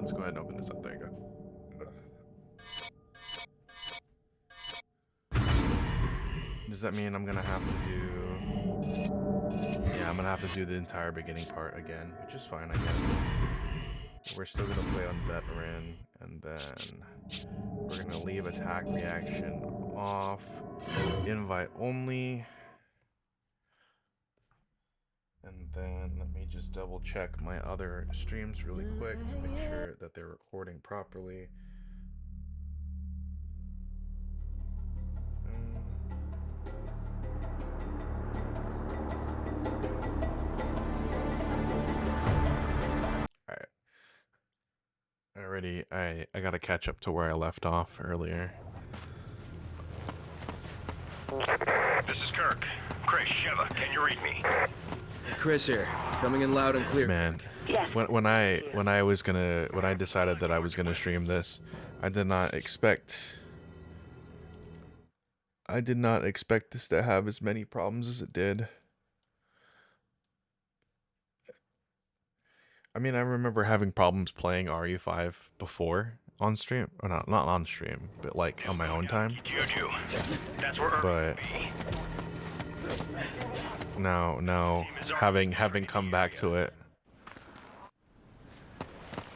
let's go ahead and open this up. There you go. Does that mean I'm gonna have to do... Yeah, I'm gonna have to do the entire beginning part again, which is fine, I guess. We're still gonna play on veteran, and then we're gonna leave attack reaction off, invite only, and then let me just double check my other streams really quick to make sure that they're recording properly. Alright. Already, I gotta catch up to where I left off earlier. This is Kirk. Chris, Sheva, can you read me? Chris here, coming in loud and clear. Man, when I decided that I was gonna stream this, I did not expect this to have as many problems as it did. I mean, I remember having problems playing RE5 before on stream, or not on stream, but like on my own time. But now having come back to it.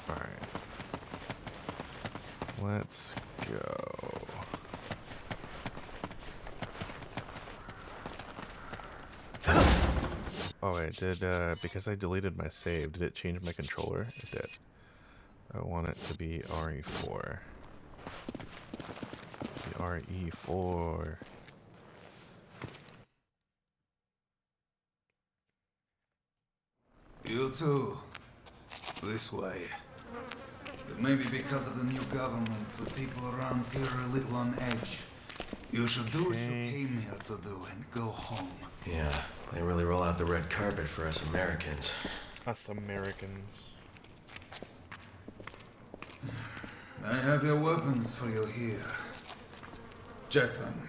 All right, let's go. Oh wait, because I deleted my save, did it change my controller? It did. I want it to be RE4. The RE4. You too. This way. But maybe because of the new government, the people around here are a little on edge. You should do what you came here to do and go home. Yeah, they really roll out the red carpet for us Americans. Us Americans. I have your weapons for you here. Check them.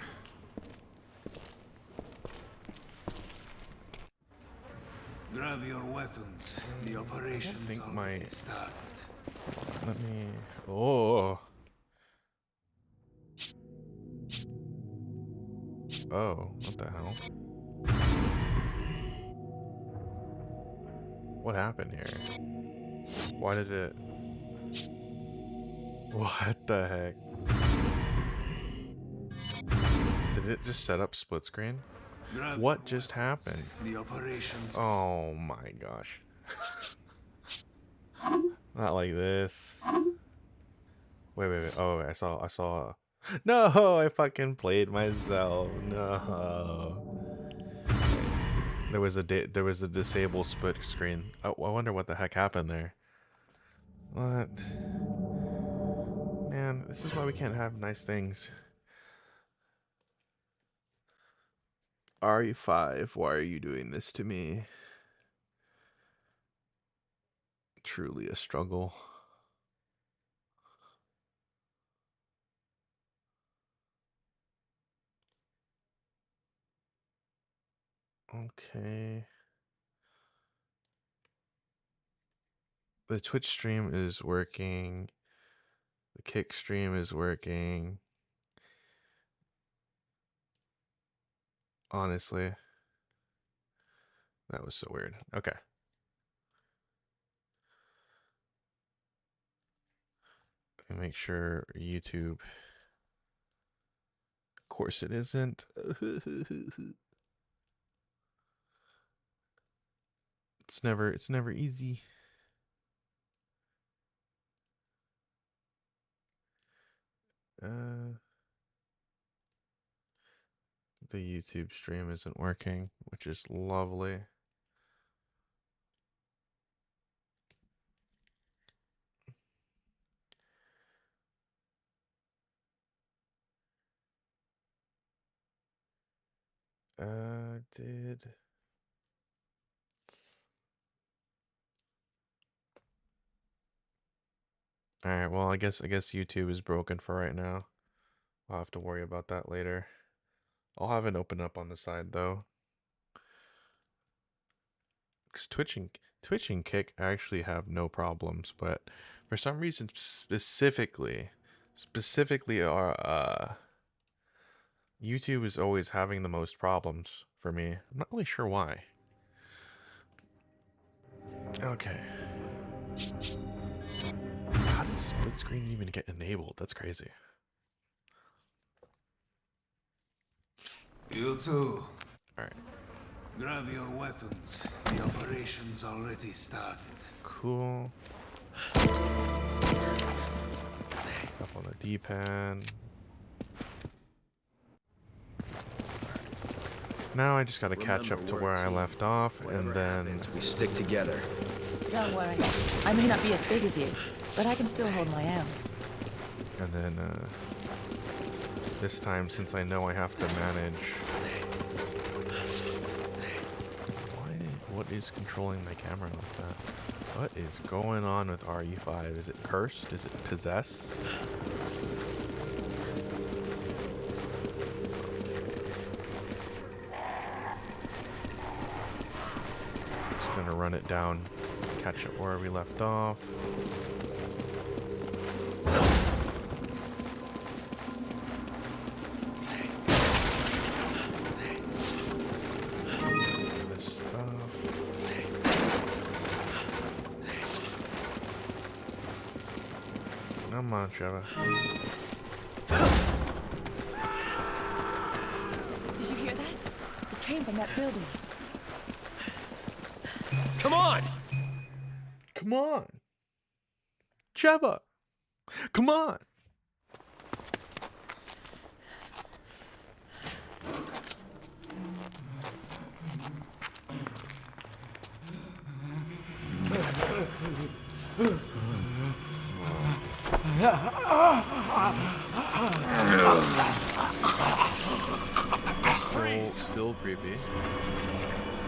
Grab your weapons. The operation's already started. Let me... Oh. Oh, what the hell? What happened here? Why did it... What the heck? Did it just set up split screen? What just happened? The operations. Oh my gosh. Not like this. Wait. Oh, I saw. No, I fucking played myself. No. There was a disable split screen. Oh, I wonder what the heck happened there. What? Man, this is why we can't have nice things. RE5, why are you doing this to me? Truly a struggle. Okay. The Twitch stream is working. The Kick stream is working. Honestly. That was so weird. Okay. Let me make sure YouTube. Of course it isn't. It's never easy. The YouTube stream isn't working, which is lovely. Alright, well, I guess YouTube is broken for right now. I'll have to worry about that later. I'll have it open up on the side though. Because Twitch and Kick actually have no problems, but For some reason, specifically, our YouTube is always having the most problems for me. I'm not really sure why. Okay. How did split screen even get enabled? That's crazy. You too. Alright. Grab your weapons. The operation's already started. Cool. Up on the D-pad. Now I just gotta catch up to where I left off, and then we stick together. Don't worry. I may not be as big as you, but I can still hold my own. and then this time, since I know I have to manage. What is controlling my camera like that? What is going on with RE5? Is it cursed? Is it possessed? Just gonna run it down, catch up where we left off. This stuff. Come on, Sheva. Did you hear that? It came from that building. Come on! Come on! Sheva! Come on! Still creepy.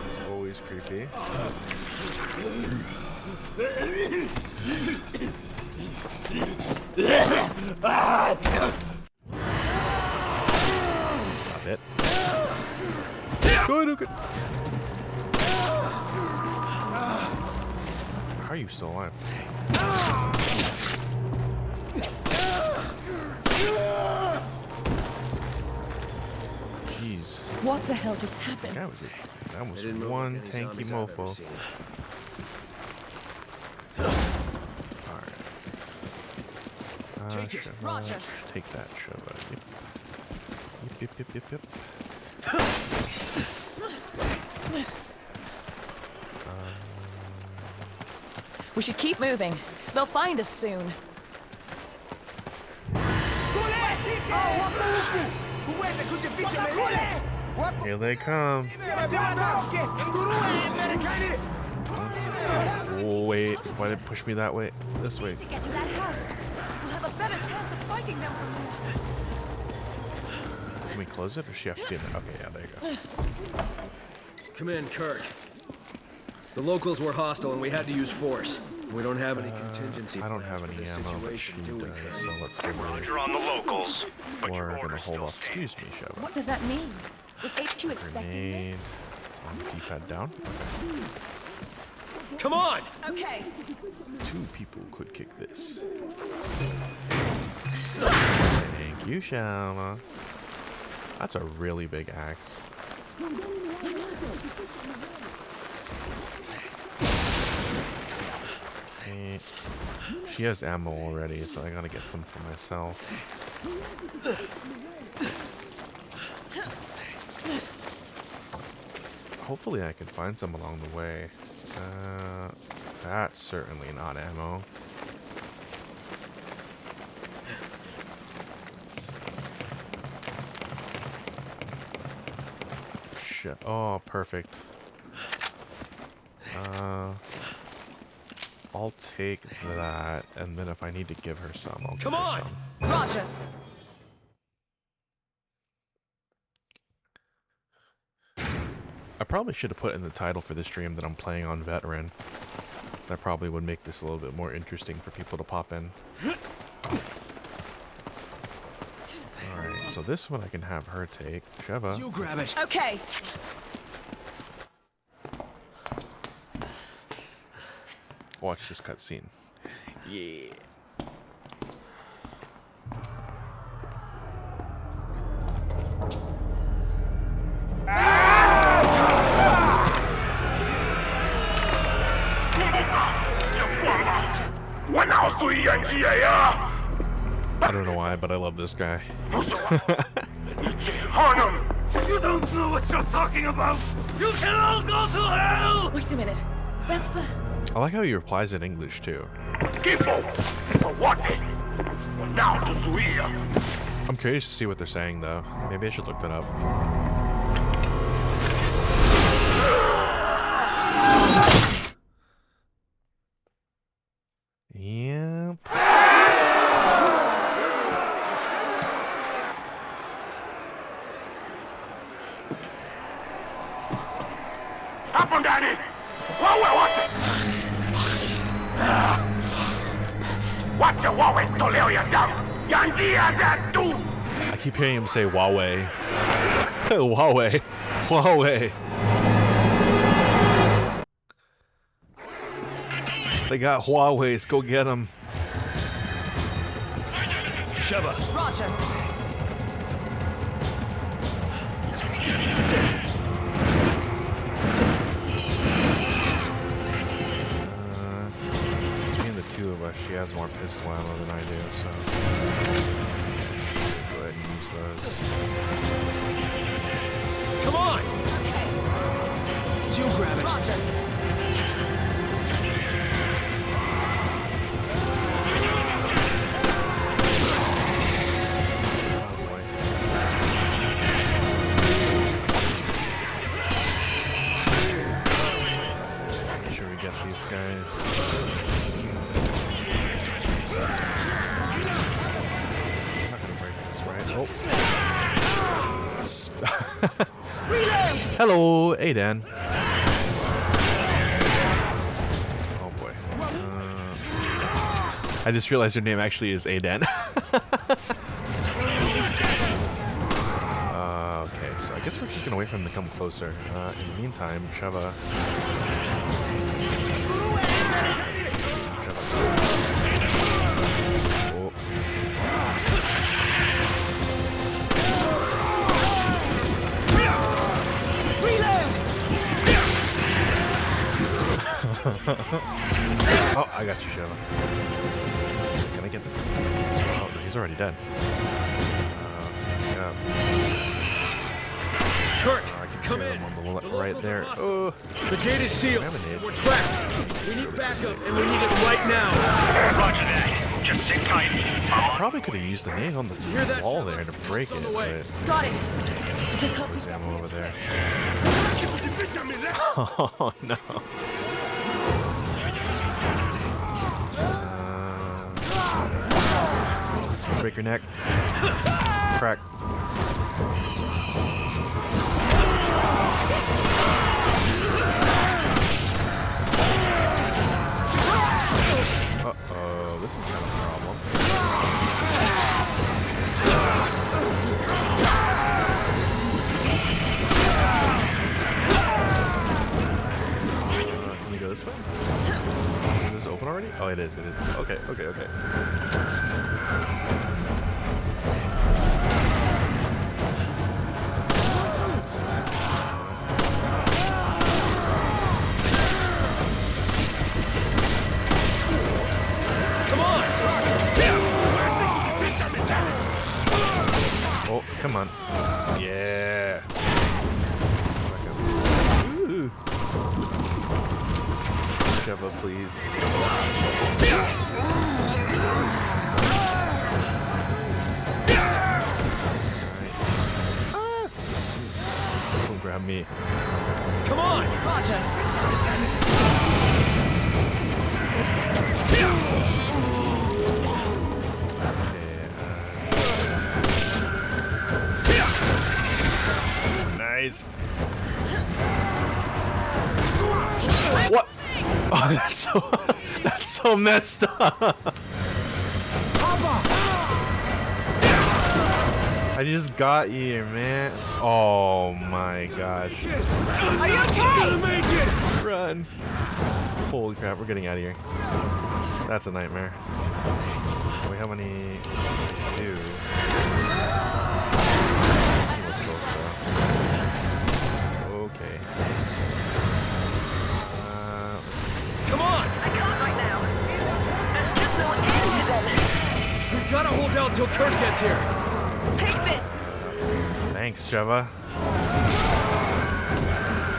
It's always creepy. Stop it. Good, okay. How are you still alive? Jeez. What the hell just happened? That was it. That was one tanky mofo. Alright. Take it, Sheva. Roger. Take that, Sheva. Yep, yep, yep, yep. We should keep moving. They'll find us soon. Here they come. Oh, wait. Why did it push me that way? This way. To get to that house, we'll have a better chance of fighting them from there. Can we close it, or does she have to be in there? Okay, yeah, there you go. Come in, Kirk. The locals were hostile and we had to use force. We don't have any contingency I don't plans have for any this ammo, but she situation, do we, does, Kirk? so let's give her. Roger on the locals, but your We're gonna orders hold still off. stand. Excuse me, Sheva. What does that mean? Was HQ expecting Grenade. this? It's on the D-pad down. Come on! Okay. Two people could kick this. Thank you, Sheva. That's a really big axe. Okay. She has ammo already, so I gotta get some for myself. Hopefully I can find some along the way. That's certainly not ammo. Shit. Oh, perfect. I'll take that, and then if I need to give her some, I'll give Come her on! some. Roger. I probably should have put in the title for this stream that I'm playing on Veteran. That probably would make this a little bit more interesting for people to pop in. Alright, so this one I can have her take. Sheva. You grab it. Okay. Watch this cutscene. Yeah. I don't know why, but I love this guy. You don't know what you're talking about! You can all go to hell! Wait a minute. That's the... I like how he replies in English too. I'm curious to see what they're saying though. Maybe I should look that up. Yep. Happen, Daddy! What the Huawei to you down? That too! I keep hearing him say Huawei. Huawei. Huawei. They got Huawei's. Go get them. Sheva. Roger. Between the two of us, she has more pistol ammo than I do, so go ahead and use those. Come on! Okay. You grab it. Roger. Oh boy. Make sure we get these guys. I'm not gonna break this, right? Oh. Hello, hey Dan. Oh boy. I just realized your name actually is Adan. Okay, so I guess we're just gonna wait for him to come closer. In the meantime, Sheva. Oh. Oh, I got you, Sheva. Can I get this guy? Oh, no, he's already dead. Let's pick up. Kirk, I can come hear in. him on the The right locals there. are hostile. Oh, The gate is sealed. I have a nade. We're trapped. We need backup, and we need it right now. Roger that. Just sit tight. Probably could have used the nade on the hear that, wall Sheva? there to break On it, the way. but Got it. Just help me. there's ammo over there. Oh no. Break your neck. Crack. Uh-oh, this is kind of a problem. Can we go this way? Is this open already? Oh, it is, it is. Okay, okay, okay. Come on! Oh, come on. Yeah. Ooh. Sheva, please. Don't grab me. Come on! Roger. Nice. What? Oh, that's so messed up. I just got you, man. Oh my gosh. Are you okay? Gotta make it! Run. Holy crap, we're getting out of here. That's a nightmare. Wait, how many do? He was close though. Okay. Let's see. Come on! I can't right now. There's just no end to them. We've got to hold out till Kirk gets here. Take this. Thanks, Java.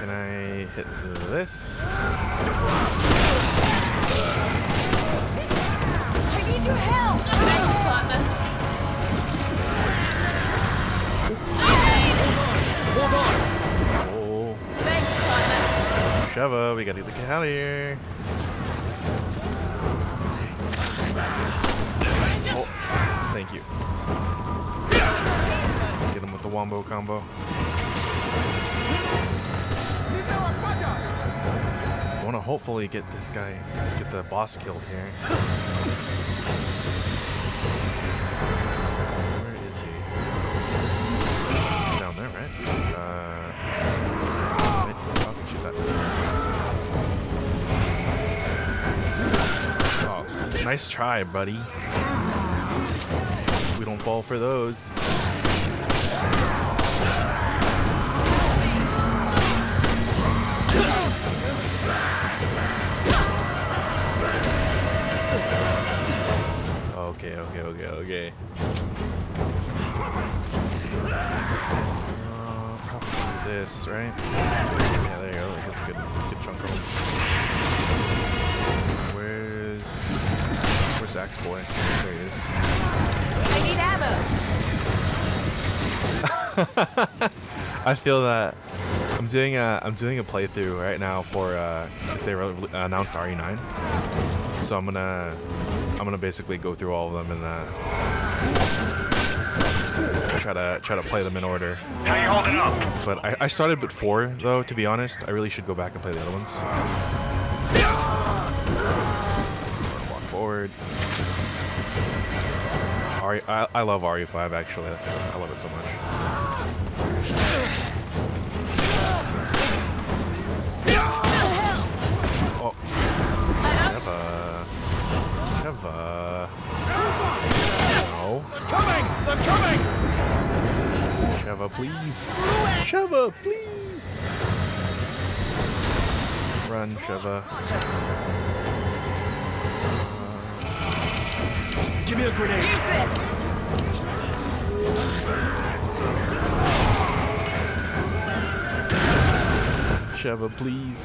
Can I hit this? I need your help. Thanks, partner. Hold on! Oh, Thanks, partner. Java, we gotta get out of here. Oh, thank you. Get him with the wombo combo. I want to hopefully get this guy, get the boss killed here. Where is he? Down there, right? I'll shoot that. Oh, nice try, buddy. We don't fall for those. Okay. Probably this, right? Yeah, there you go. That's a good chunk of them. Where's Axe Boy? There he is. I need ammo. I feel that I'm doing a playthrough right now for because they announced RE9, so I'm gonna basically go through all of them and try to play them in order. How you holding up? But I started with 4 though. To be honest, I really should go back and play the other ones. Walk forward. I love RE5 actually. I love it so much. Oh, Sheva. No. They're coming! Sheva, please. Sheva, please. Run, Sheva. Give me a grenade. Use this. Sheva, please.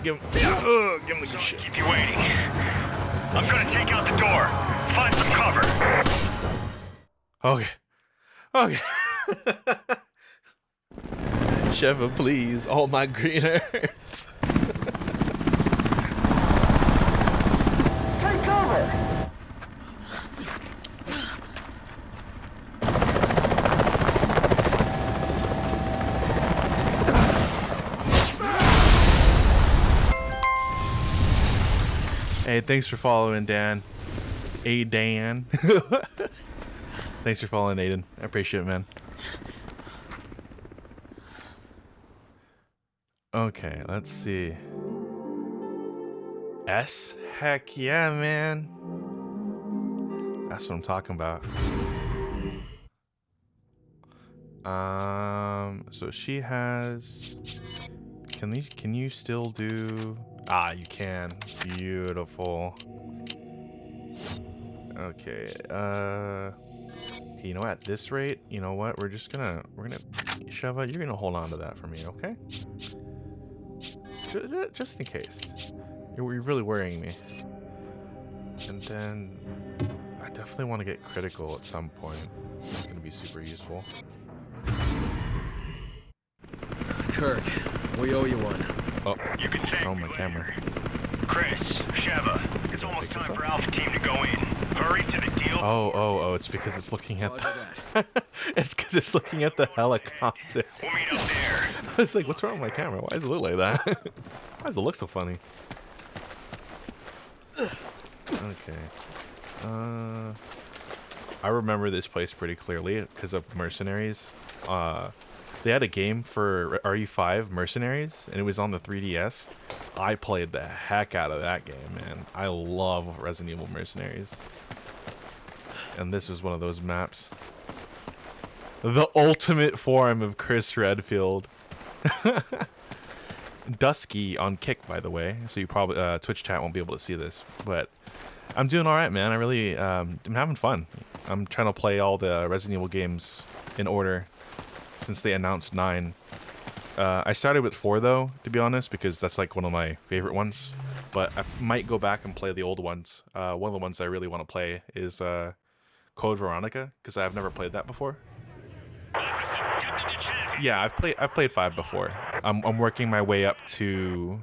Give him the good shit. Keep you waiting. I'm gonna take out the door. Find some cover. Okay. Sheva, please. All my green herbs. Take cover. Hey, thanks for following, Dan. Dan. Thanks for following, Aiden. I appreciate it, man. Okay, let's see. S? Heck yeah, man. That's what I'm talking about. So she has... Can you still do... Ah, you can. Beautiful. Okay, you know, at this rate, you know what? We're gonna Sheva, you're gonna hold on to that for me, okay? Just in case. You're really worrying me. And then I definitely want to get critical at some point. It's gonna be super useful. Kirk, we owe you one. Oh, You can take on me my later. camera. Chris, Sheva, it's almost time for Alpha Team to go in. Hurry to the deal. Oh, it's because it's looking at Roger the it's because it's looking at the helicopter. We'll meet up there. I was like, what's wrong with my camera? Why does it look like that? Why does it look so funny? Okay. I remember this place pretty clearly because of Mercenaries. They had a game for RE5 Mercenaries, and it was on the 3DS. I played the heck out of that game, man. I love Resident Evil Mercenaries. And this was one of those maps. The ultimate form of Chris Redfield. Dusky on Kick, by the way. So you probably Twitch chat won't be able to see this, but I'm doing all right, man. I really I'm having fun. I'm trying to play all the Resident Evil games in order since they announced 9. I started with 4 though, to be honest, because that's like one of my favorite ones. But I might go back and play the old ones. One of the ones I really want to play is Code Veronica, because I've never played that before. Yeah, I've played 5 before. I'm working my way up to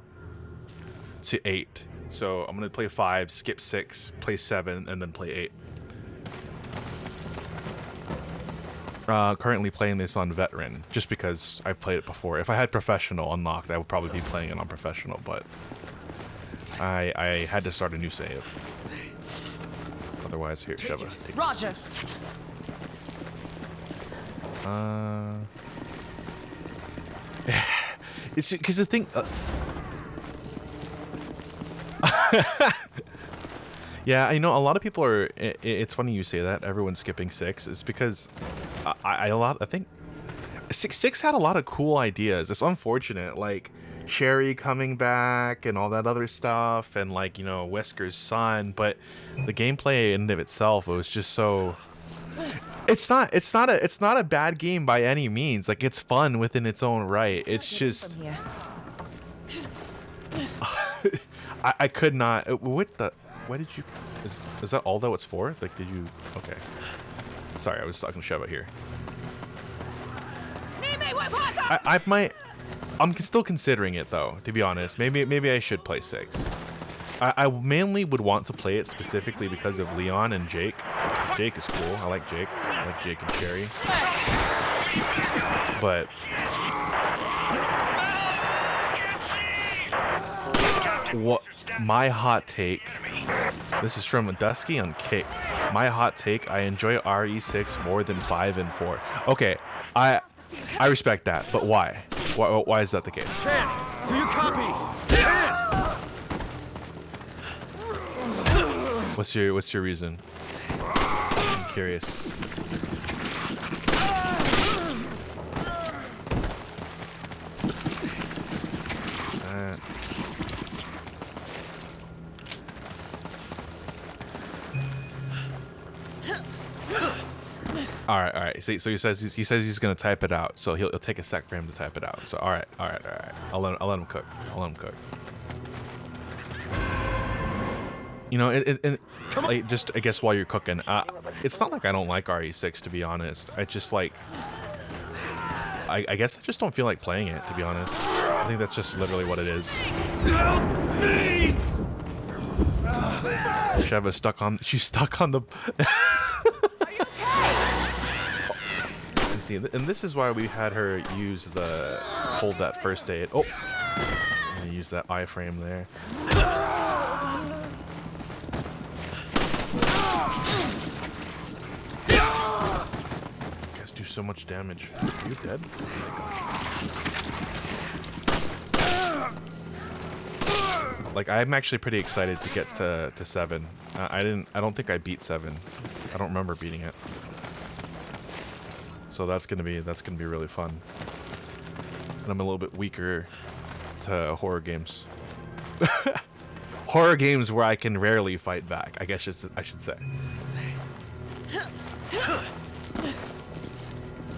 8. So I'm gonna play 5, skip 6, play 7, and then play 8. Currently playing this on Veteran, just because I've played it before. If I had Professional unlocked, I would probably be playing it on Professional, but I had to start a new save. Otherwise, here, Sheva. Take Roger. this. It's because the thing. Yeah, you know, a lot of people are. It's funny you say that. Everyone's skipping 6. It's because I think 6 had a lot of cool ideas. It's unfortunate, like Sherry coming back and all that other stuff, and like, you know, Wesker's son. But the gameplay in and of itself, it was just so. It's not a bad game by any means. Like, it's fun within its own right. It's just. I could not. What the? Why did you? Is that all that was for? Like, did you? Okay. Sorry, I was talking to Sheva here. I might. I'm still considering it though. To be honest, maybe I should play 6. I mainly would want to play it specifically because of Leon and Jake. Jake is cool. I like Jake. I like Jake and Cherry. But what my hot take, this is from Dusky on Kick. My hot take, I enjoy RE6 more than 5 and 4. Okay, I respect that, but why? Why is that the case? Do you copy? Chant! What's your reason? I'm curious. All right. So he says he's gonna type it out. So he'll take a sec for him to type it out. So all right. I'll let him cook. You know, it like, just I guess while you're cooking, it's not like I don't like RE6, to be honest. I just like, I guess I just don't feel like playing it, to be honest. I think that's just literally what it is. Help me! Sheva's stuck on. She's stuck on the. See, and this is why we had her use the hold that first aid. Oh, I'm gonna use that iframe there. You guys do so much damage. Are you dead? Oh my gosh. Like, I'm actually pretty excited to get to 7. I don't think I beat 7. I don't remember beating it. So that's gonna be really fun. And I'm a little bit weaker to horror games. Horror games where I can rarely fight back, I guess I should say.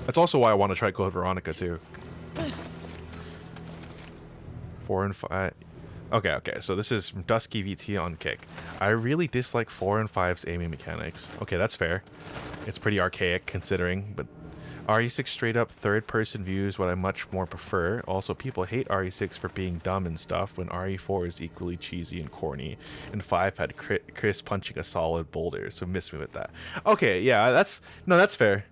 That's also why I want to try Code Veronica too. 4 and 5. Okay. So this is from Dusky VT on Kick. I really dislike 4 and 5's aiming mechanics. Okay, that's fair. It's pretty archaic considering, but RE6 straight up third person view is what I much more prefer. Also, people hate RE6 for being dumb and stuff when RE4 is equally cheesy and corny, and 5 had Chris punching a solid boulder, so miss me with that. Okay, yeah, that's fair.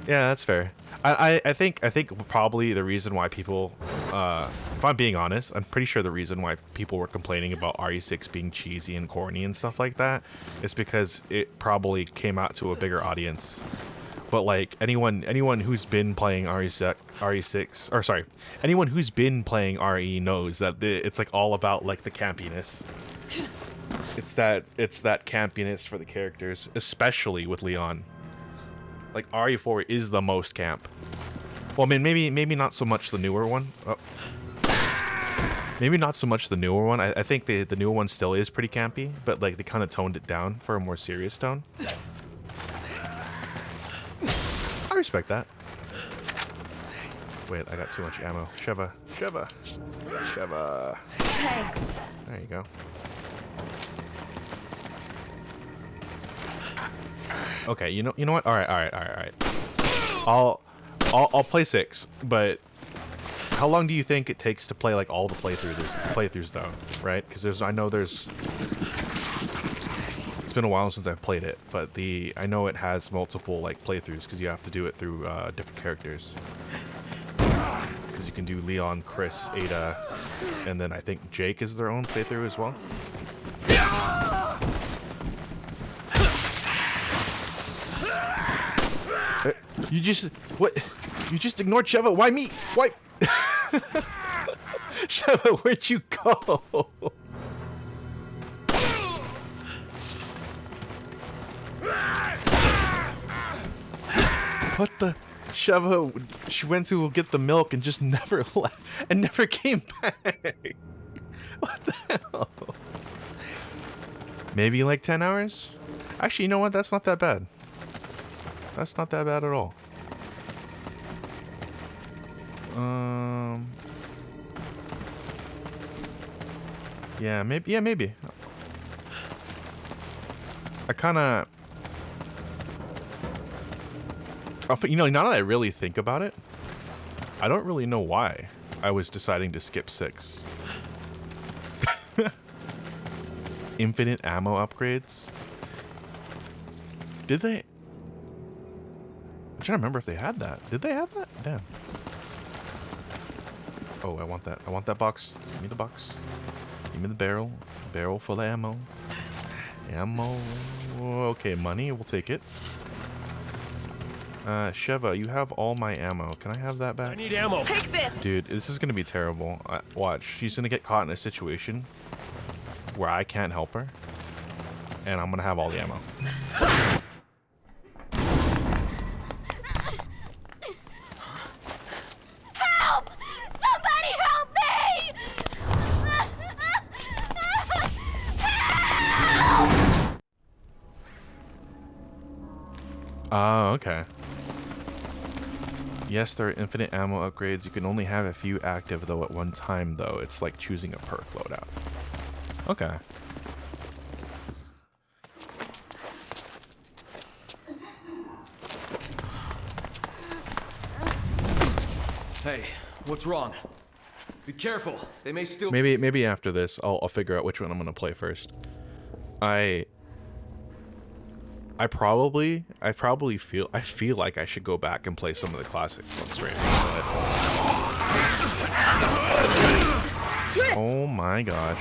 Yeah, that's fair. I think probably the reason why people, if I'm being honest, I'm pretty sure the reason why people were complaining about RE6 being cheesy and corny and stuff like that is because it probably came out to a bigger audience. But like anyone who's been playing RE6, or sorry, anyone who's been playing RE knows that it's like all about like the campiness. It's that campiness for the characters, especially with Leon. Like RE4 is the most camp. Well, I mean, maybe not so much the newer one. Oh. Maybe not so much the newer one. I think the newer one still is pretty campy, but like they kind of toned it down for a more serious tone. I respect that. Wait, I got too much ammo. Sheva. Thanks. There you go. Okay, you know what? All right. I'll play 6, but how long do you think it takes to play like all the playthroughs though, right? Because it's been a while since I've played it, but I know it has multiple like playthroughs because you have to do it through different characters. Because you can do Leon, Chris, Ada, and then I think Jake is their own playthrough as well. You just ignored Sheva. Why me? Why? Sheva, where'd you go? What the? Sheva, she went to get the milk and just never left and never came back. What the hell? Maybe like 10 hours? Actually, you know what? That's not that bad. That's not that bad at all. Yeah, maybe. Yeah, maybe. I kind of... You know, now that I really think about it, I don't really know why I was deciding to skip 6. Infinite ammo upgrades? Did they? I'm trying to remember if they had that. Did they have that? Damn. Oh, I want that. I want that box. Give me the box. Give me the barrel. Barrel full of ammo. Ammo. Okay, money. We'll take it. Sheva, you have all my ammo. Can I have that back? I need ammo. Take this. Dude, this is gonna be terrible. Watch. She's gonna get caught in a situation where I can't help her. And I'm gonna have all the ammo. Help! Somebody help me! Oh, okay. Yes, there are infinite ammo upgrades. You can only have a few active, though, at one time, though. It's like choosing a perk loadout. Okay. Hey, what's wrong? Be careful. They may still... Maybe after this, I'll figure out which one I'm gonna play first. I feel like I should go back and play some of the classic ones right now, but... Oh my gosh.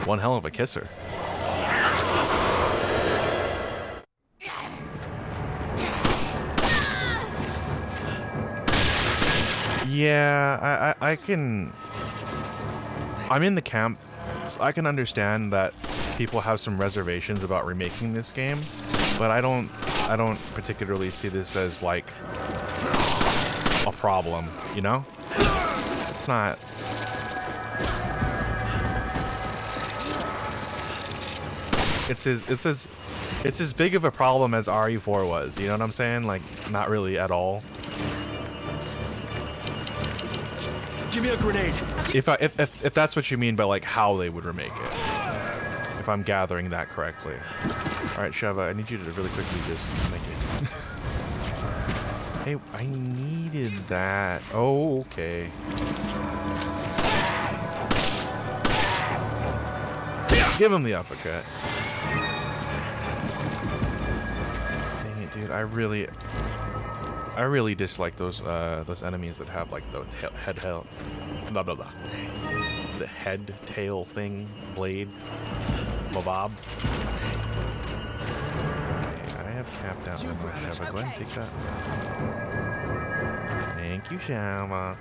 One hell of a kisser. Yeah, I'm in the camp, so I can understand that people have some reservations about remaking this game, but I don't particularly see this as like a problem, you know? It's not. It's as big of a problem as RE4 was, you know what I'm saying? Like, not really at all. Give me a grenade. If that's what you mean by like how they would remake it. If I'm gathering that correctly. Alright, Sheva, I need you to really quickly just make it. Hey, I needed that. Oh, okay. Give him the uppercut. Dang it, dude. I really dislike those enemies that have like the the head tail thing blade. Bob. Okay, I have Tap down ammo, Shava. Go ahead and take that. Thank you, Shava.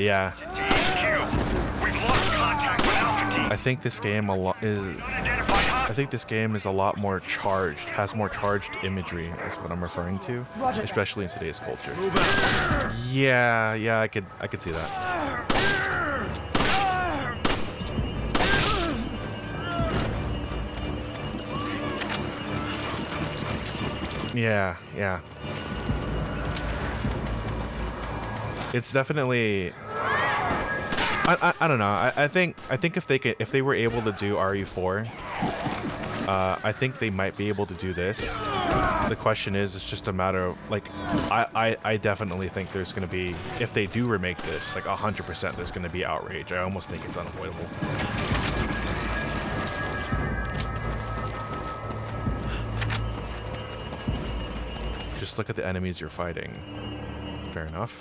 Yeah. We've lost contact with Alpha Team. I think this game is a lot more charged, has more charged imagery. That's what I'm referring to, Roger. especially in today's culture. Move out. Yeah, I could see that. Yeah. It's definitely. I don't know. I think if they were able to do RE4, I think they might be able to do this. The question is, it's just a matter of like, I definitely think there's gonna be, if they do remake this, like 100%, there's gonna be outrage. I almost think it's unavoidable. Just look at the enemies you're fighting. Fair enough.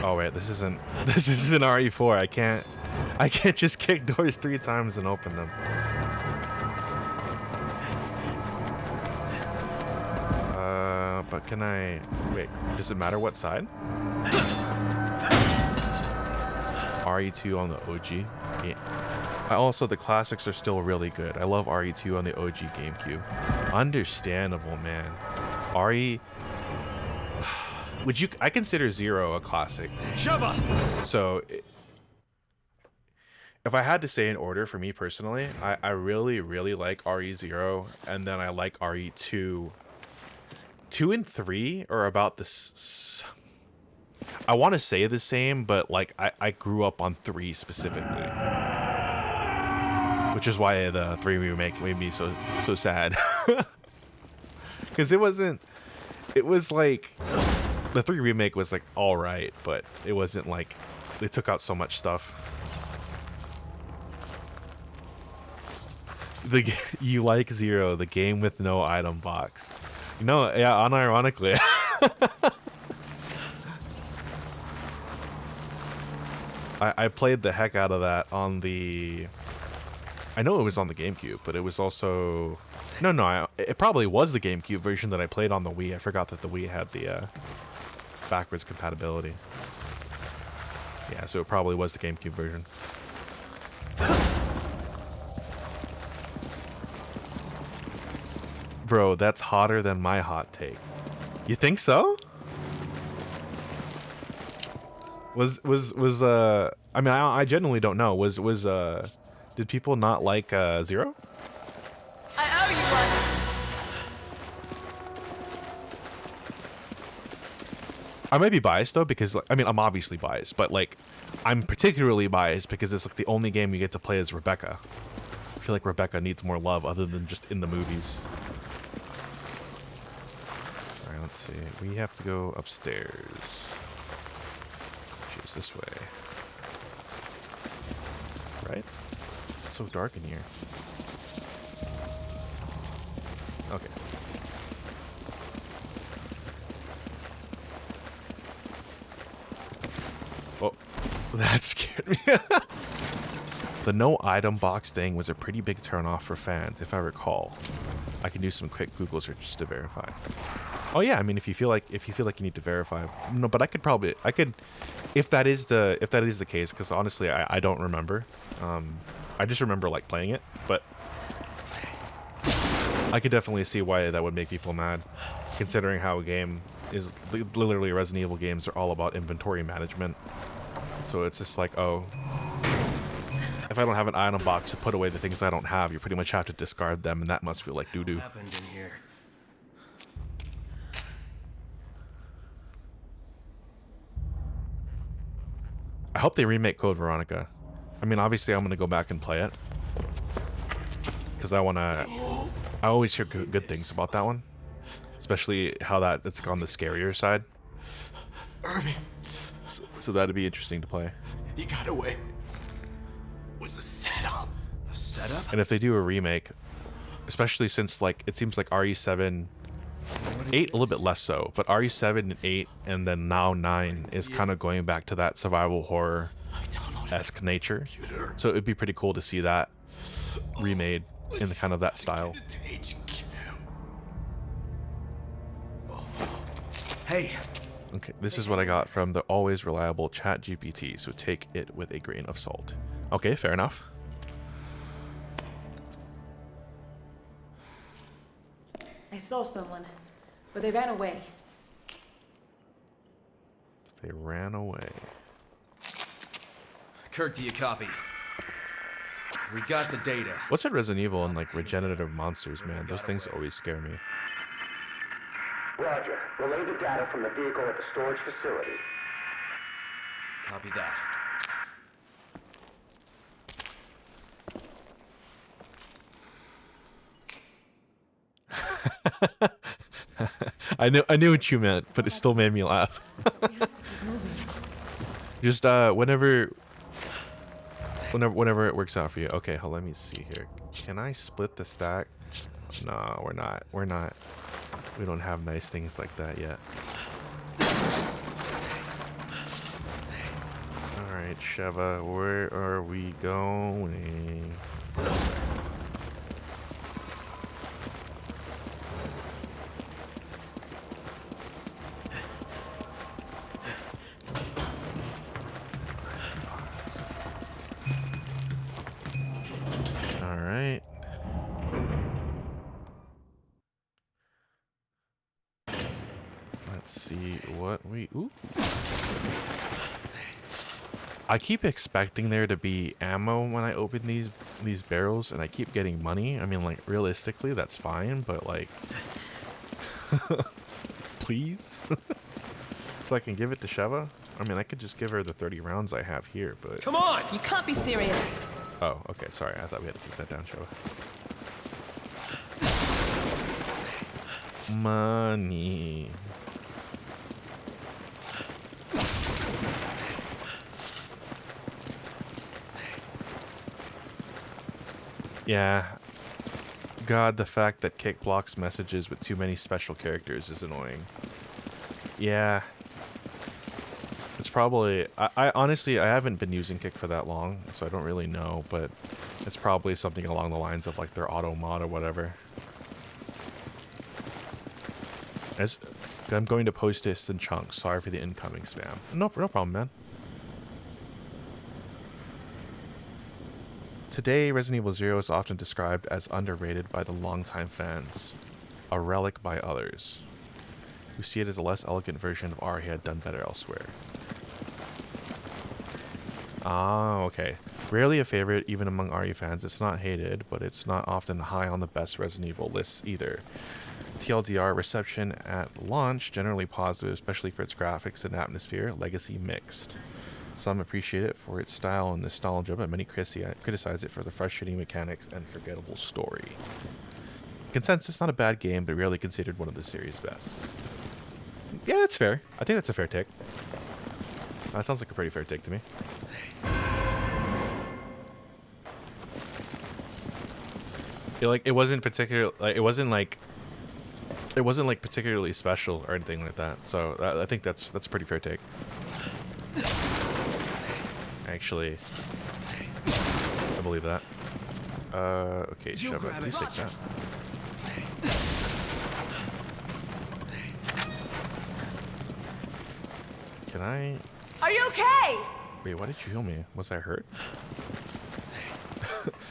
Oh wait, this isn't RE4. I can't just kick doors 3 times and open them. But can I wait? Does it matter what side? RE2 on the OG game. Also, the classics are still really good. I love RE2 on the OG GameCube. Understandable, man. RE. I consider 0 a classic. Shava! So, if I had to say in order for me personally, I really, really like RE0, and then I like RE2. 2 and 3 are about this. I want to say the same, but like I grew up on 3 specifically, which is why the 3 remake made me so sad. Because it was like. The 3 remake was like all right, but it wasn't like they took out so much stuff. You like 0, the game with no item box. You know, yeah, unironically. I played the heck out of that on the. I know it was on the GameCube, but it was also. No, it probably was the GameCube version that I played on the Wii. I forgot that the Wii had the backwards compatibility. Yeah, so it probably was the GameCube version. Bro, that's hotter than my hot take. You think so? I mean, I genuinely don't know. Did people not like 0? I owe you one. I might be biased though, because I mean, I'm obviously biased, but like, I'm particularly biased because it's like the only game you get to play as Rebecca. I feel like Rebecca needs more love other than just in the movies. All right, let's see. We have to go upstairs. Which is this way. Right? It's so dark in here. Okay. Oh, that scared me. The no item box thing was a pretty big turnoff for fans, if I recall. I can do some quick Google searches to verify. Oh yeah, I mean, if you feel like you need to verify, no, but I could, if that is the case, because honestly, I don't remember. I just remember like playing it, but I could definitely see why that would make people mad, considering how a game is literally Resident Evil games are all about inventory management. So it's just like, oh, if I don't have an item box to put away the things I don't have, you pretty much have to discard them, and that must feel like doo-doo. What happened in here? I hope they remake Code Veronica. I mean, obviously I'm going to go back and play it, because I always hear good things about that one, especially how it's on the scarier side. Irving, So that'd be interesting to play. you got away. It was a setup. A setup? And if they do a remake, especially since like it seems like RE7, 8 a little bit less so, but RE7 and 8 and then now 9 is kind of going back to that survival horror I don't know esque nature. So it'd be pretty cool to see that remade in the kind of that style. Hey, Okay, this is what I got from the always reliable ChatGPT, so take it with a grain of salt. Okay, fair enough. I saw someone, but they ran away. They ran away. Kirk, do you copy? We got the data. What's with Resident Evil and like regenerative monsters, man? Those things always scare me. Roger. Relay the data from the vehicle at the storage facility. Copy that. I knew what you meant, but it still made me laugh. We have to keep moving. Just whenever it works out for you. Okay, let me see here. Can I split the stack? No, we're not. We're not. We don't have nice things like that yet. Alright, Sheva, where are we going? Alright. Let's see what we... Ooh. I keep expecting there to be ammo when I open these barrels, and I keep getting money. I mean, like, realistically, that's fine, but, like... Please? So I can give it to Sheva? I mean, I could just give her the 30 rounds I have here, but... Come on! You can't be serious. Oh, okay, sorry. I thought we had to keep that down, Sheva. Money. Yeah. God, the fact that Kick blocks messages with too many special characters is annoying. Yeah. It's probably... I honestly, I haven't been using Kick for that long, so I don't really know, but it's probably something along the lines of, like, their auto mod or whatever. I'm going to post this in chunks. Sorry for the incoming spam. No problem, man. Today, Resident Evil 0 is often described as underrated by the longtime fans, a relic by others, who see it as a less elegant version of RE done better elsewhere. Ah, okay. Rarely a favorite even among RE fans, it's not hated, but it's not often high on the best Resident Evil lists either. TLDR reception at launch generally positive, especially for its graphics and atmosphere, legacy mixed. Some appreciate it for its style and nostalgia, but many criticize it for the frustrating mechanics and forgettable story. Consensus, not a bad game, but rarely considered one of the series' best. Yeah, that's fair. I think that's a fair take. That sounds like a pretty fair take to me. It wasn't particular. Like, it wasn't like particularly special or anything like that. So I think that's a pretty fair take. Actually, I believe that. Okay, Sheva, please take that. Can I? Are you okay? Wait, why did you heal me? Was I hurt?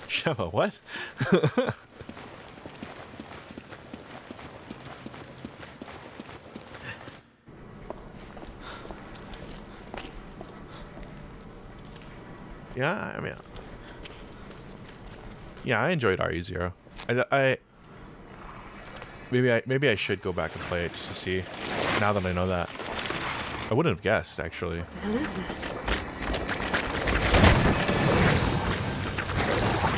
Sheva, what? Yeah, I mean, yeah, I enjoyed RE0. Maybe I should go back and play it just to see. Now that I know that, I wouldn't have guessed actually. What the hell is that?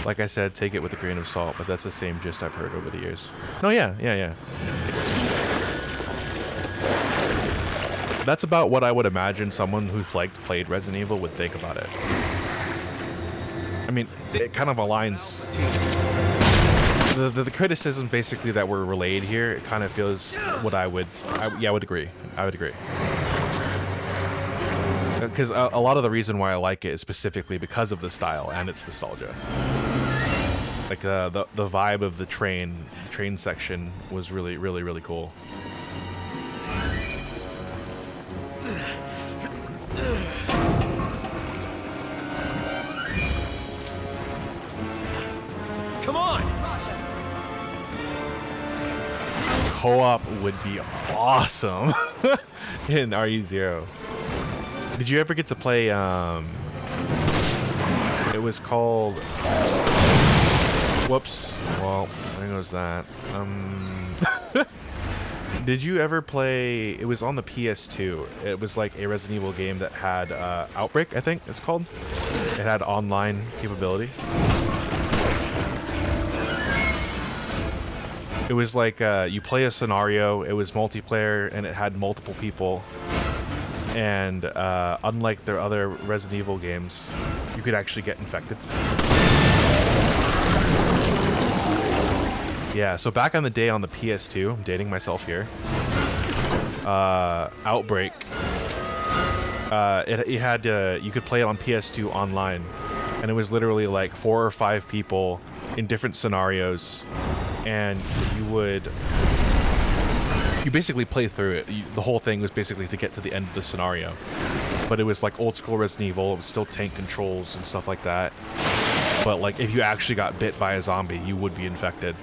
Like I said, take it with a grain of salt, but that's the same gist I've heard over the years. No, yeah. That's about what I would imagine someone who's played Resident Evil would think about it. I mean, it kind of aligns. The criticism basically that were relayed here, it kind of feels what I would agree. I would agree. Because a lot of the reason why I like it is specifically because of the style and its nostalgia. Like the vibe of the train section was really cool. Come on! Co-op would be awesome in RE0. Did you ever get to play? It was called. Whoops. Well, there goes that. Did you ever play? It was on the PS2. It was like a Resident Evil game that had Outbreak, I think it's called. It had online capability. It was like you play a scenario. It was multiplayer and it had multiple people. And unlike their other Resident Evil games, you could actually get infected. Yeah, so back on the day on the PS2, I'm dating myself here. Outbreak. It had you could play it on PS2 online, and it was literally like 4 or 5 people in different scenarios, and you basically play through it. The whole thing was basically to get to the end of the scenario, but it was like old school Resident Evil. It was still tank controls and stuff like that. But like if you actually got bit by a zombie, you would be infected.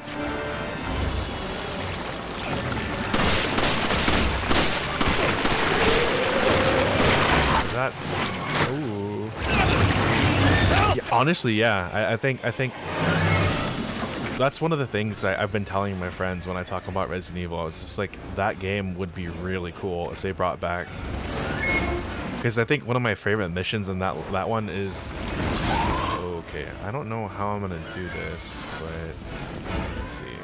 That, ooh. Yeah, honestly, yeah. I think that's one of the things I've been telling my friends when I talk about Resident Evil. It's just like that game would be really cool if they brought back. Because I think one of my favorite missions in that one is. Okay, I don't know how I'm gonna do this, but let's see.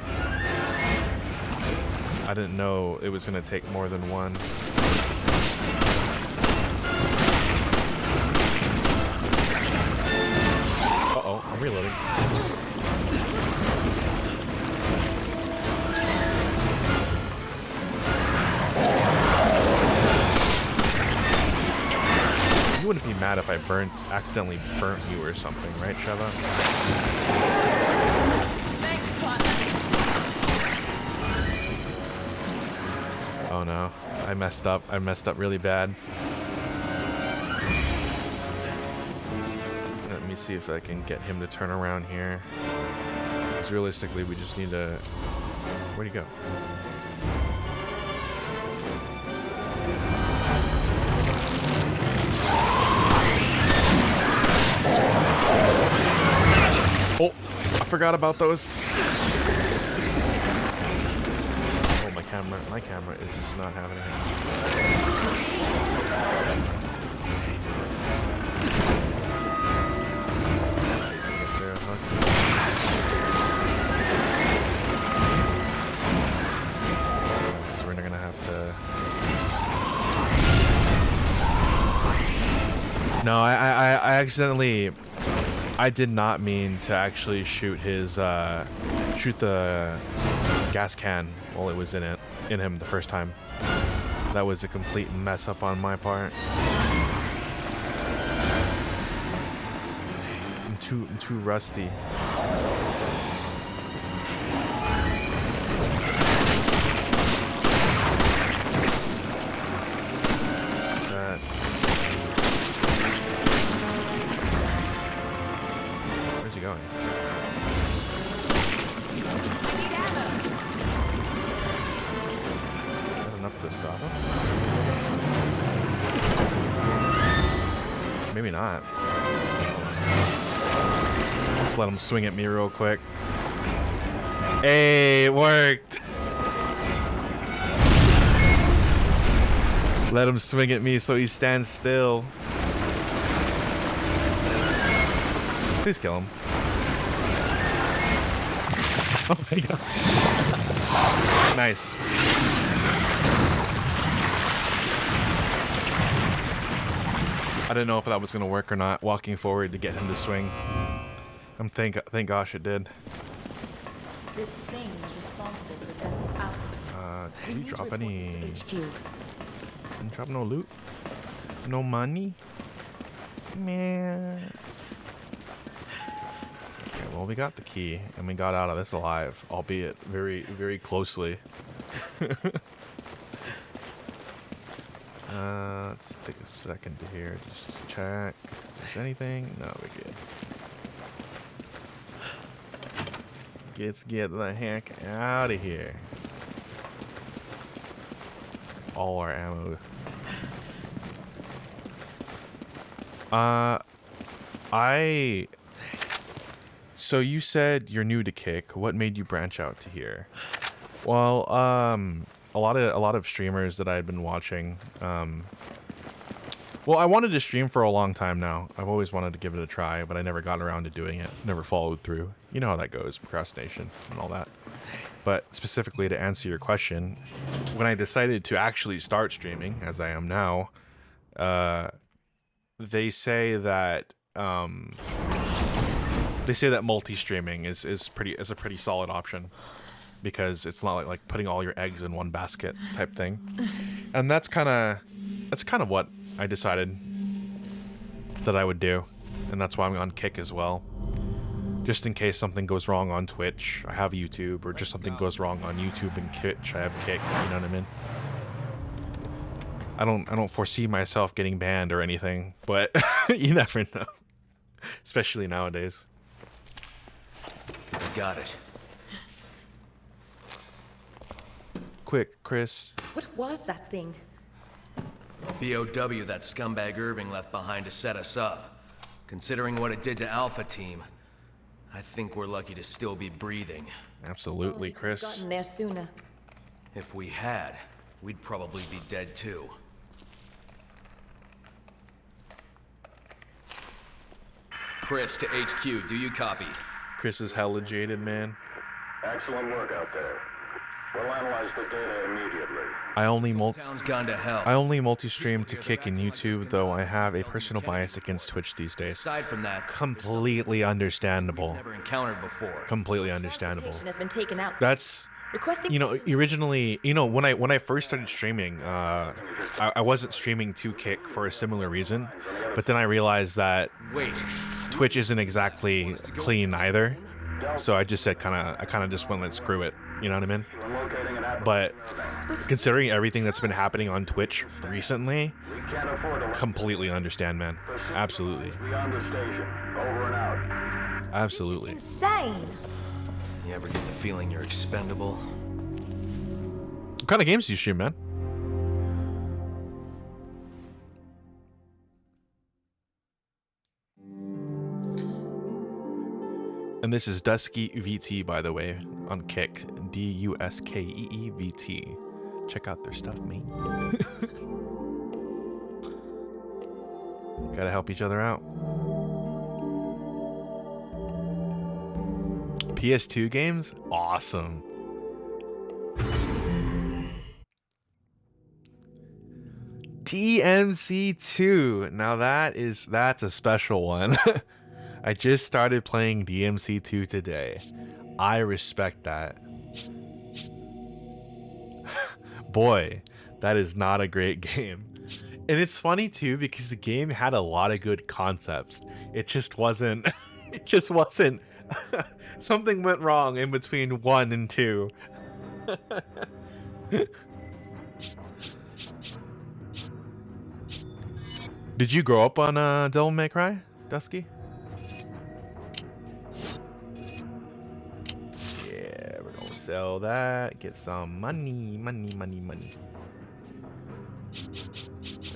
I didn't know it was gonna take more than one. Uh-oh, I'm reloading. You wouldn't be mad if I accidentally burnt you or something, right, Sheva? Thanks, partner. Oh no, I messed up. I messed up really bad. Let me see if I can get him to turn around here. Because realistically, we just need to... Where'd he go? Oh, I forgot about those. Oh, my camera is just not having it. So we're gonna have to. No, I accidentally. I did not mean to actually shoot his shoot the gas can while it was in him the first time. That was a complete mess up on my part. I'm too rusty. Maybe not. Just let him swing at me real quick. Hey, it worked. Let him swing at me so he stands still. Please kill him. Oh my god. Nice. I didn't know if that was gonna work or not, walking forward to get him to swing. Thank gosh it did. This thing was responsible for the death of Albert. Did you drop any? HQ. Didn't drop no loot? No money? Man. Okay, well, we got the key, and we got out of this alive, albeit very, very closely. Let's take a second to here, just to check if there's anything. No, we're good. Let's get the heck out of here. All our ammo. So you said you're new to Kick. What made you branch out to here? Well, a lot of streamers that I'd been watching. Well, I wanted to stream for a long time now. I've always wanted to give it a try, but I never got around to doing it. Never followed through. You know how that goes, procrastination and all that. But specifically to answer your question, when I decided to actually start streaming, as I am now, they say that multi-streaming is a pretty solid option, because it's not like putting all your eggs in one basket type thing. And that's kind of what I decided that I would do, and that's why I'm on Kick as well. Just in case something goes wrong on Twitch, I have YouTube, or just something goes wrong on YouTube and Twitch, I have Kick. You know what I mean? I don't foresee myself getting banned or anything, but you never know, especially nowadays. I got it. Quick, Chris. What was that thing? BOW that scumbag Irving left behind to set us up. Considering what it did to Alpha Team, I think we're lucky to still be breathing. Absolutely, Chris. Gotten there sooner. If we had, we'd probably be dead too. Chris to HQ, do you copy? Chris is hella jaded, man. Excellent work out there. We'll analyze the data immediately. I only Town's gone to hell. multi-stream to Kick and YouTube, though I have a personal bias against Twitch these days. Aside from that, Completely understandable. never encountered before. Completely understandable. Has been taken out. That's, Requesting. you know, originally, you know, when I first started streaming, I wasn't streaming to Kick for a similar reason, but then I realized that Wait, Twitch isn't exactly clean either, so I just said I kind of just went, let's screw it, you know what I mean? But considering everything that's been happening on Twitch recently, completely understand, man. Absolutely. Beyond the station. Over and out. Absolutely. Insane. you ever get the feeling you're expendable? What kind of games do you stream, man? And this is Dusky VT, by the way, on Kick. DUSKEEVT. Check out their stuff, mate. Gotta help each other out. PS2 games? Awesome. DMC2. Now that's a special one. I just started playing DMC2 today. I respect that. Boy, that is not a great game. And it's funny too because the game had a lot of good concepts. It just wasn't something went wrong in between 1 and 2. Did you grow up on Devil May Cry, Dusky? Yeah, we're gonna sell that, get some money.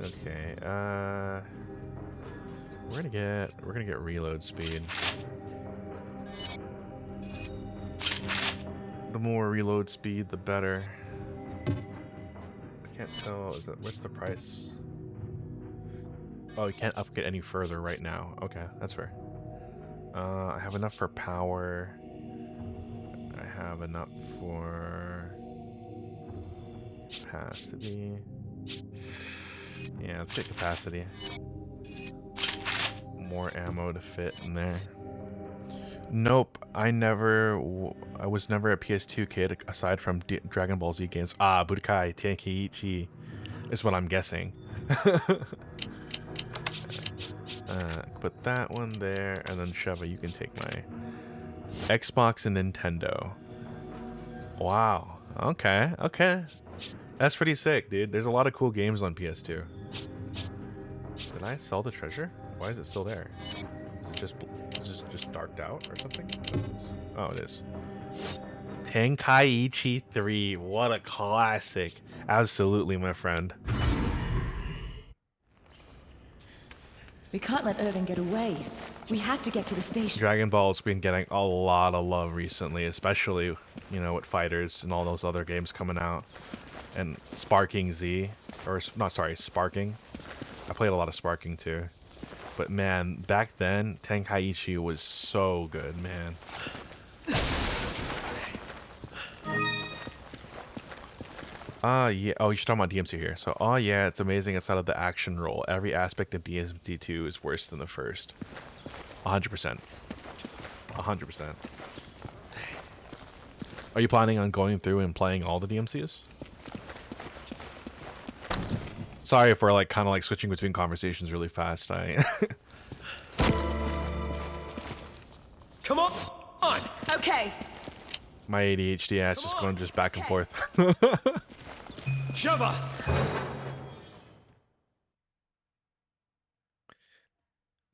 Okay, we're gonna get reload speed. The more reload speed, the better. I can't tell. What's the price? Oh, you can't upgrade any further right now. Okay, that's fair. I have enough for power. I have enough for capacity. Yeah, let's get capacity. More ammo to fit in there. Nope, I was never a PS2 kid aside from Dragon Ball Z games. Ah, Budokai Tenkaichi is what I'm guessing. Put that one there, and then Sheva, you can take my Xbox and Nintendo. Wow. Okay. Okay. That's pretty sick, dude. There's a lot of cool games on PS2. Did I sell the treasure? Why is it still there? Is it just darked out or something? Oh, it is. Tenkaichi 3. What a classic. Absolutely, my friend. We can't let Irving get away. We have to get to the station. Dragon Ball's been getting a lot of love recently, especially, you know, with Fighters and all those other games coming out. And Sparking Z, or not, sorry, Sparking. I played a lot of Sparking too. But man, back then, Tenkaichi was so good, man. Yeah. Oh, you're talking about DMC here. So, oh yeah, it's amazing outside of the action role. Every aspect of DMC 2 is worse than the first. 100%. 100%. Are you planning on going through and playing all the DMCs? Sorry if we're like kind of like switching between conversations really fast. Come on! Okay. My ADHD ass just going just back and forth. Sheva!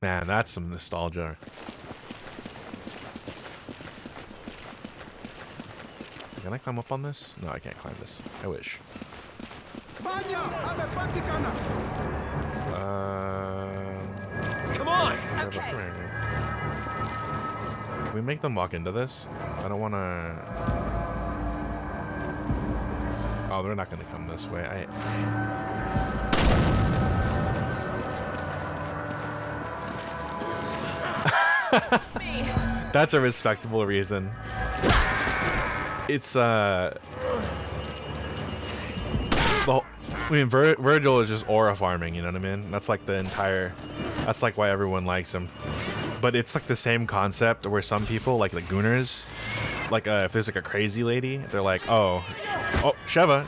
Man, that's some nostalgia. Can I climb up on this? No, I can't climb this. I wish. Come on! Okay. Can we make them walk into this? I don't want to... Oh, they're not going to come this way. That's a respectable reason. It's Virgil is just aura farming, you know what I mean? That's like the entire, that's like why everyone likes him. But it's like the same concept where some people, like the Gooners, like if there's like a crazy lady, they're like, oh, Sheva.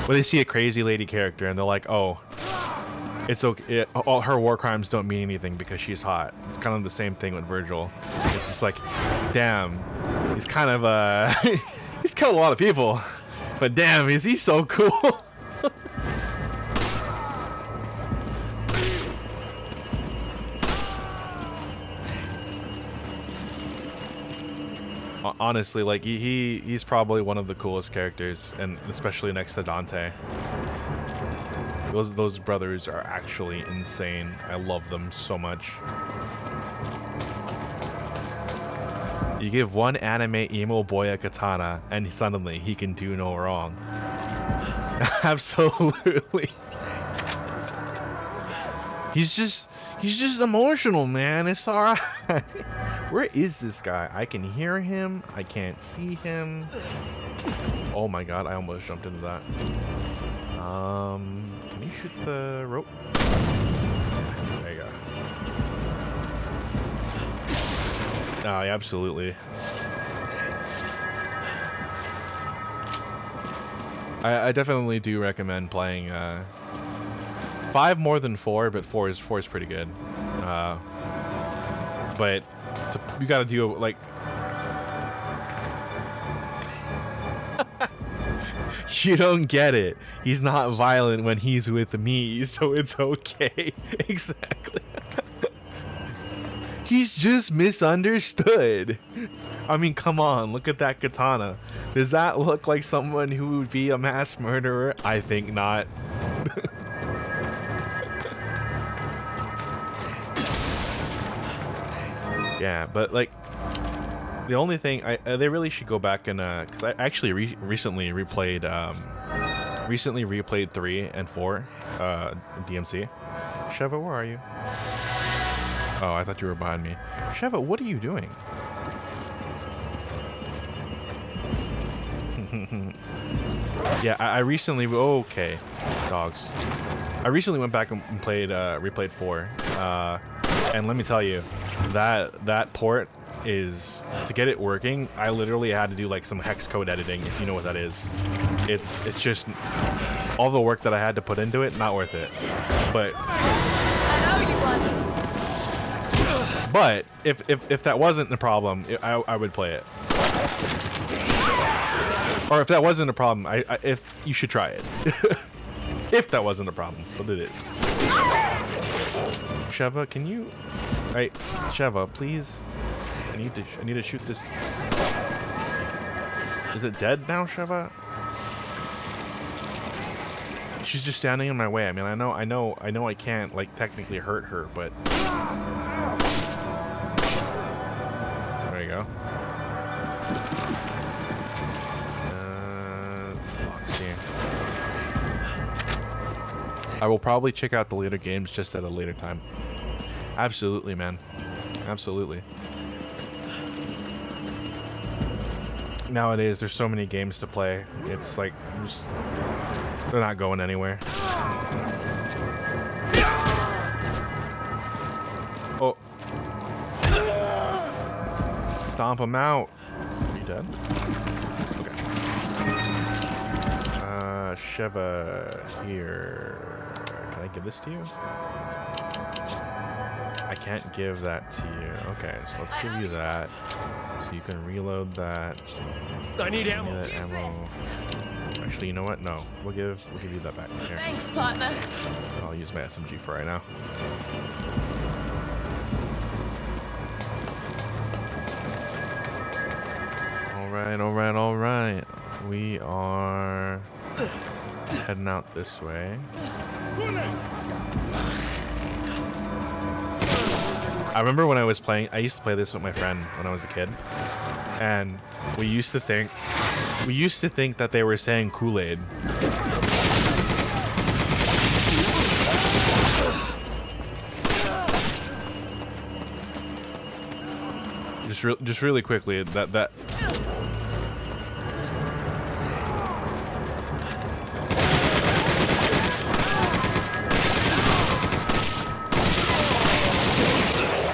Well, they see a crazy lady character and they're like, oh, it's okay. All her war crimes don't mean anything because she's hot. It's kind of the same thing with Virgil. It's just like, damn, he's kind of he's killed a lot of people, but damn, is he so cool? Honestly, like he's probably one of the coolest characters, and especially next to Dante. Those brothers are actually insane. I love them so much. You give one anime emo boy a katana, and suddenly he can do no wrong. Absolutely. He's just emotional, man. It's alright. Where is this guy? I can hear him. I can't see him. Oh my god, I almost jumped into that. Can you shoot the rope? There you go. Oh, yeah, absolutely. I definitely do recommend playing 5 more than 4, but 4 is pretty good. But you gotta do like you don't get it. He's not violent when he's with me, so it's okay. Exactly. He's just misunderstood. I mean, come on, look at that katana. Does that look like someone who would be a mass murderer? I think not. Yeah, but like the only thing they really should go back and because I actually recently replayed 3 and 4 DMC. Sheva, where are you? Oh, I thought you were behind me. Sheva, what are you doing? Yeah, I recently okay, dogs. I recently went back and played replayed 4, and let me tell you, that port is, to get it working, I literally had to do like some hex code editing, if you know what that is. It's just all the work that I had to put into it, not worth it. But one. But if that wasn't the problem, I would play it. Or if that wasn't a problem, if you should try it. If that wasn't a problem, but it is. Sheva, can you? Right, Sheva, please. I need to shoot this. Is it dead now, Sheva? She's just standing in my way. I mean, I know I can't like technically hurt her, but there you go. Let's see. I will probably check out the later games just at a later time. Absolutely, man. Absolutely. Nowadays, there's so many games to play. It's like, they're not going anywhere. Oh. Stomp him out. Are you dead? Okay. Sheva, here. Can I give this to you? I can't give that to you. Okay, so let's give you that. So you can reload that. I need ammo. That ammo. Actually, you know what? No, we'll give you that back. Here. Thanks, partner. I'll use my SMG for right now. All right. We are heading out this way. I remember when I was playing, I used to play this with my friend when I was a kid, and we used to think that they were saying Kool-Aid. Just really quickly, that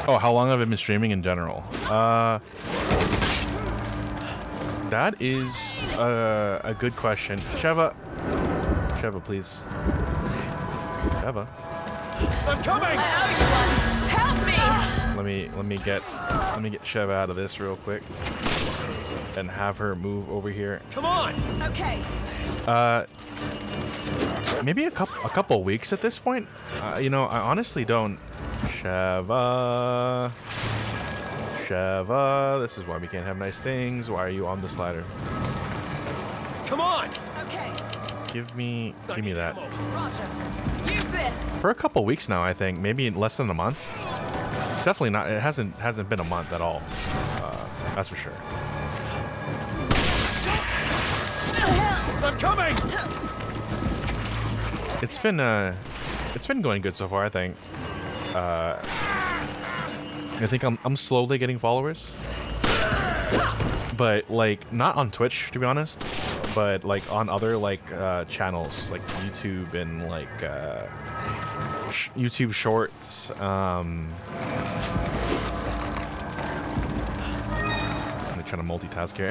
oh, how long have I been streaming in general? That is a good question. Sheva, please. Sheva. I'm coming! Help me! Let me get Sheva out of this real quick and have her move over here. Come on! Okay. Maybe a couple weeks at this point. You know, I honestly don't. Sheva, this is why we can't have nice things. Why are you on the slider? Come on! Okay. Give me that. Roger. Use this. For a couple weeks now, I think. Maybe less than a month. Definitely not. It hasn't been a month at all. That's for sure. I'm coming! It's been going good so far, I think. I think I'm slowly getting followers, but like not on Twitch, to be honest, but like on other like channels like YouTube and like YouTube Shorts. I'm trying to multitask here.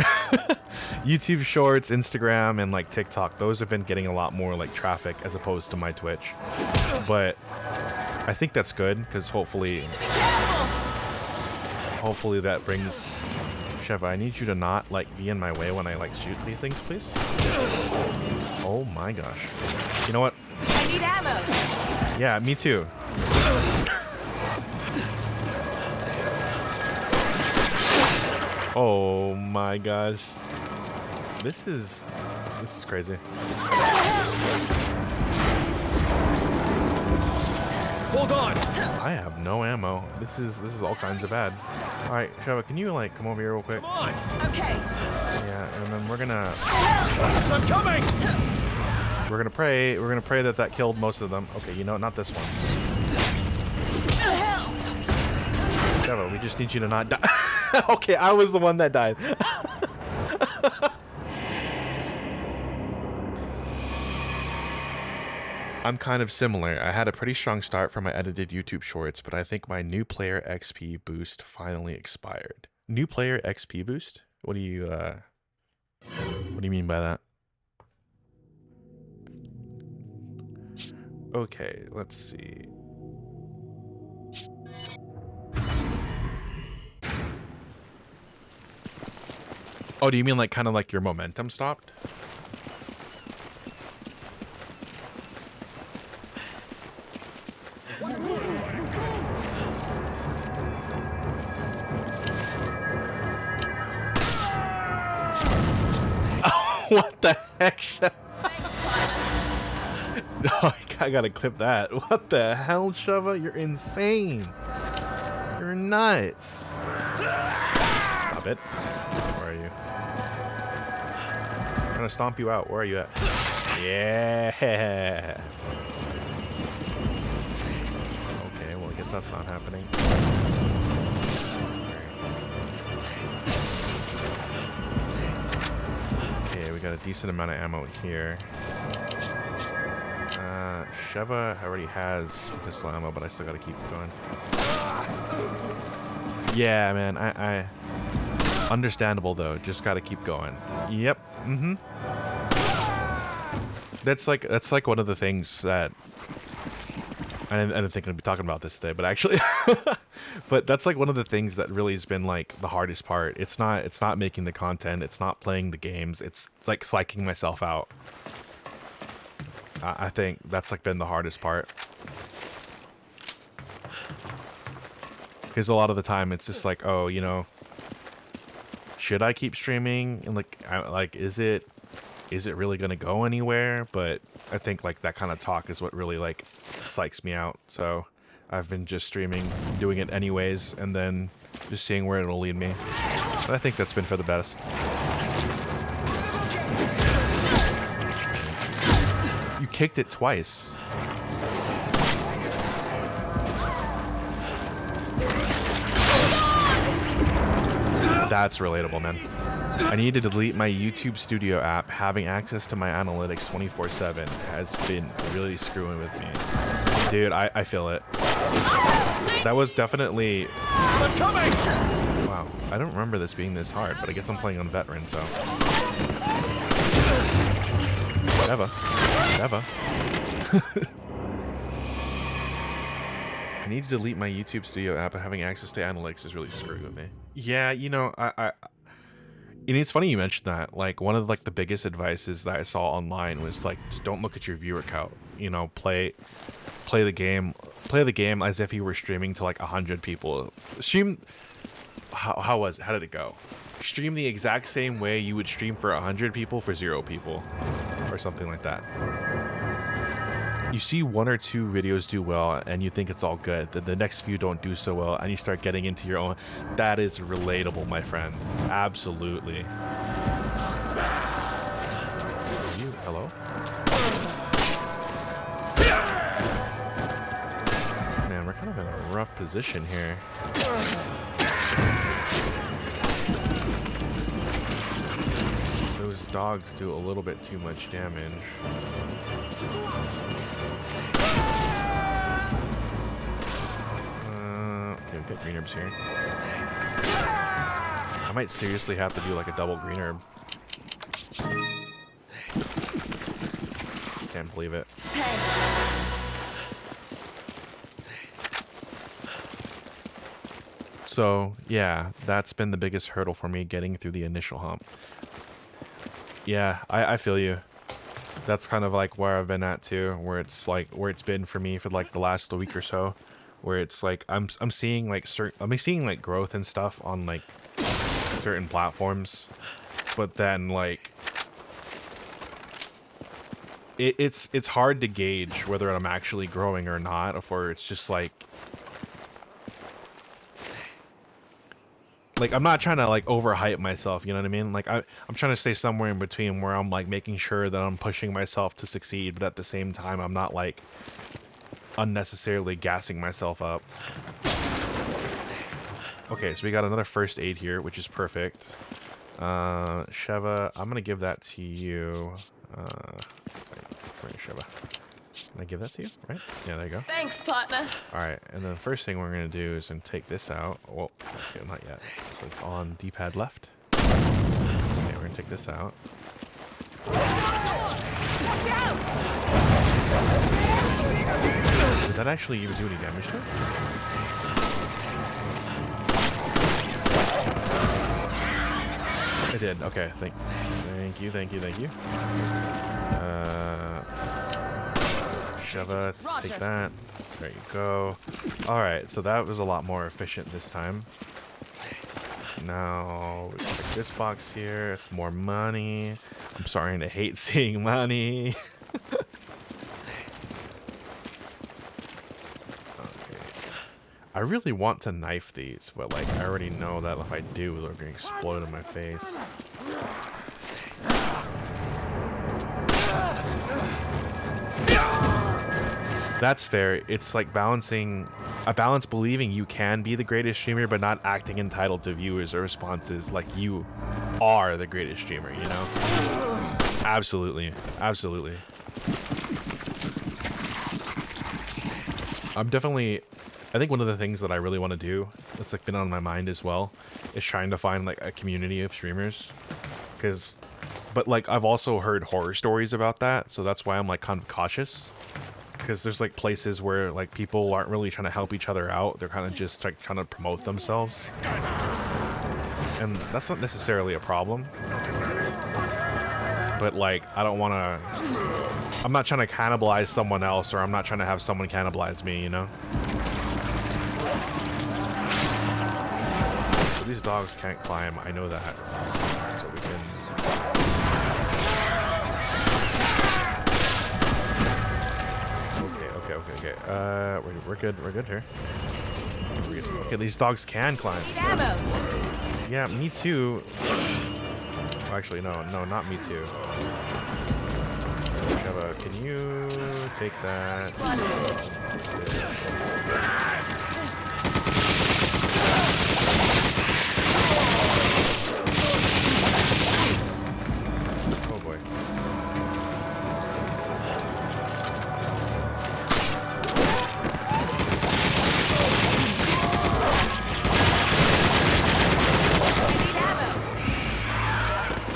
YouTube Shorts, Instagram, and like TikTok. Those have been getting a lot more like traffic as opposed to my Twitch, but I think that's good because hopefully that brings. Sheva, I need you to not like be in my way when I like shoot these things, please. Oh my gosh. You know what? I need ammo. Yeah, me too. Oh my gosh. This is crazy. Hold on! I have no ammo. This is all kinds of bad. All right, Sheva, can you like come over here real quick? Come on! Okay. Yeah, and then we're gonna I'm coming! pray. We're gonna pray that killed most of them. Okay, you know, not this one. Sheva, we just need you to not die. Okay, I was the one that died. I'm kind of similar. I had a pretty strong start from my edited YouTube shorts, but I think my new player XP boost finally expired. New player XP boost? What do you mean by that? Okay, let's see. Oh, do you mean like kind of like your momentum stopped? What the heck? Oh, I gotta clip that. What the hell, Sheva? You're insane. You're nuts. Stop it. Where are you? I'm gonna stomp you out. Where are you at? Yeah. Okay, well, I guess that's not happening. Okay, we got a decent amount of ammo here. Sheva already has pistol ammo, but I still gotta keep going. Yeah, man, I understandable though. Just gotta keep going. Yep. Mm-hmm. That's like one of the things that I didn't think I'd be talking about this today, but actually, but that's like one of the things that really has been like the hardest part. It's not making the content. It's not playing the games. It's like psyching myself out. I think that's like been the hardest part. Because a lot of the time it's just like, oh, you know, should I keep streaming? And like, is it really gonna go anywhere? But I think like that kind of talk is what really like psychs me out. So I've been just streaming, doing it anyways, and then just seeing where it'll lead me. And I think that's been for the best. You kicked it twice. That's relatable, man. I need to delete my YouTube Studio app. Having access to my analytics 24/7 has been really screwing with me. Dude, I feel it. That was definitely... Wow, I don't remember this being this hard, but I guess I'm playing on veteran, so... Never. I need to delete my YouTube Studio app, and having access to analytics is really screwing with me. Yeah, you know, and it's funny you mentioned that. Like, one of like the biggest advices that I saw online was like, just don't look at your viewer count. You know, play the game as if you were streaming to like 100 people. Stream. How did it go? Stream the exact same way you would stream for 100 people for 0 people, or something like that. You see 1 or 2 videos do well and you think it's all good. Then the next few don't do so well and you start getting into your own. That is relatable, my friend. Absolutely. Hello? Man, we're kind of in a rough position here. Those dogs do a little bit too much damage. Okay, we've got green herbs here. I might seriously have to do like a double green herb. Can't believe it. So, yeah, that's been the biggest hurdle for me, getting through the initial hump. Yeah, I feel you. That's kind of like where I've been at too, where it's been for me for like the last week or so, where it's like I'm seeing like growth and stuff on like certain platforms, but then like it's hard to gauge whether I'm actually growing or not, or it's just like I'm not trying to like overhype myself, you know what I mean? Like I'm trying to stay somewhere in between where I'm like making sure that I'm pushing myself to succeed, but at the same time I'm not like unnecessarily gassing myself up. Okay, so we got another first aid here, which is perfect. Sheva, I'm gonna give that to you. Wait, Sheva. Can I give that to you? Right? Yeah, there you go. Thanks, partner. Alright, and then the first thing we're going to do is take this out. Well, okay, not yet. So it's on D-pad left. Okay, we're going to take this out. Did that actually even do any damage to it? I did. Okay. Thank you. Sheva, take that. There you go. All right. So that was a lot more efficient this time. Now we check this box here. It's more money. I'm starting to hate seeing money. I really want to knife these, but like I already know that if I do, they're gonna explode in my face. That's fair. It's like balancing a balance believing you can be the greatest streamer, but not acting entitled to viewers or responses like you are the greatest streamer, you know? Absolutely. Absolutely. I think one of the things that I really want to do that's like been on my mind as well is trying to find like a community of streamers, but like I've also heard horror stories about that, so that's why I'm like kind of cautious, because there's like places where like people aren't really trying to help each other out, they're kind of just like trying to promote themselves, and that's not necessarily a problem, but like I'm not trying to cannibalize someone else, or I'm not trying to have someone cannibalize me, you know? So these dogs can't climb, I know that. So we can... Okay. We're good here. Okay, these dogs can climb. Yeah, me too. Actually, no, not me too. Sheva, can you take that? Oh boy.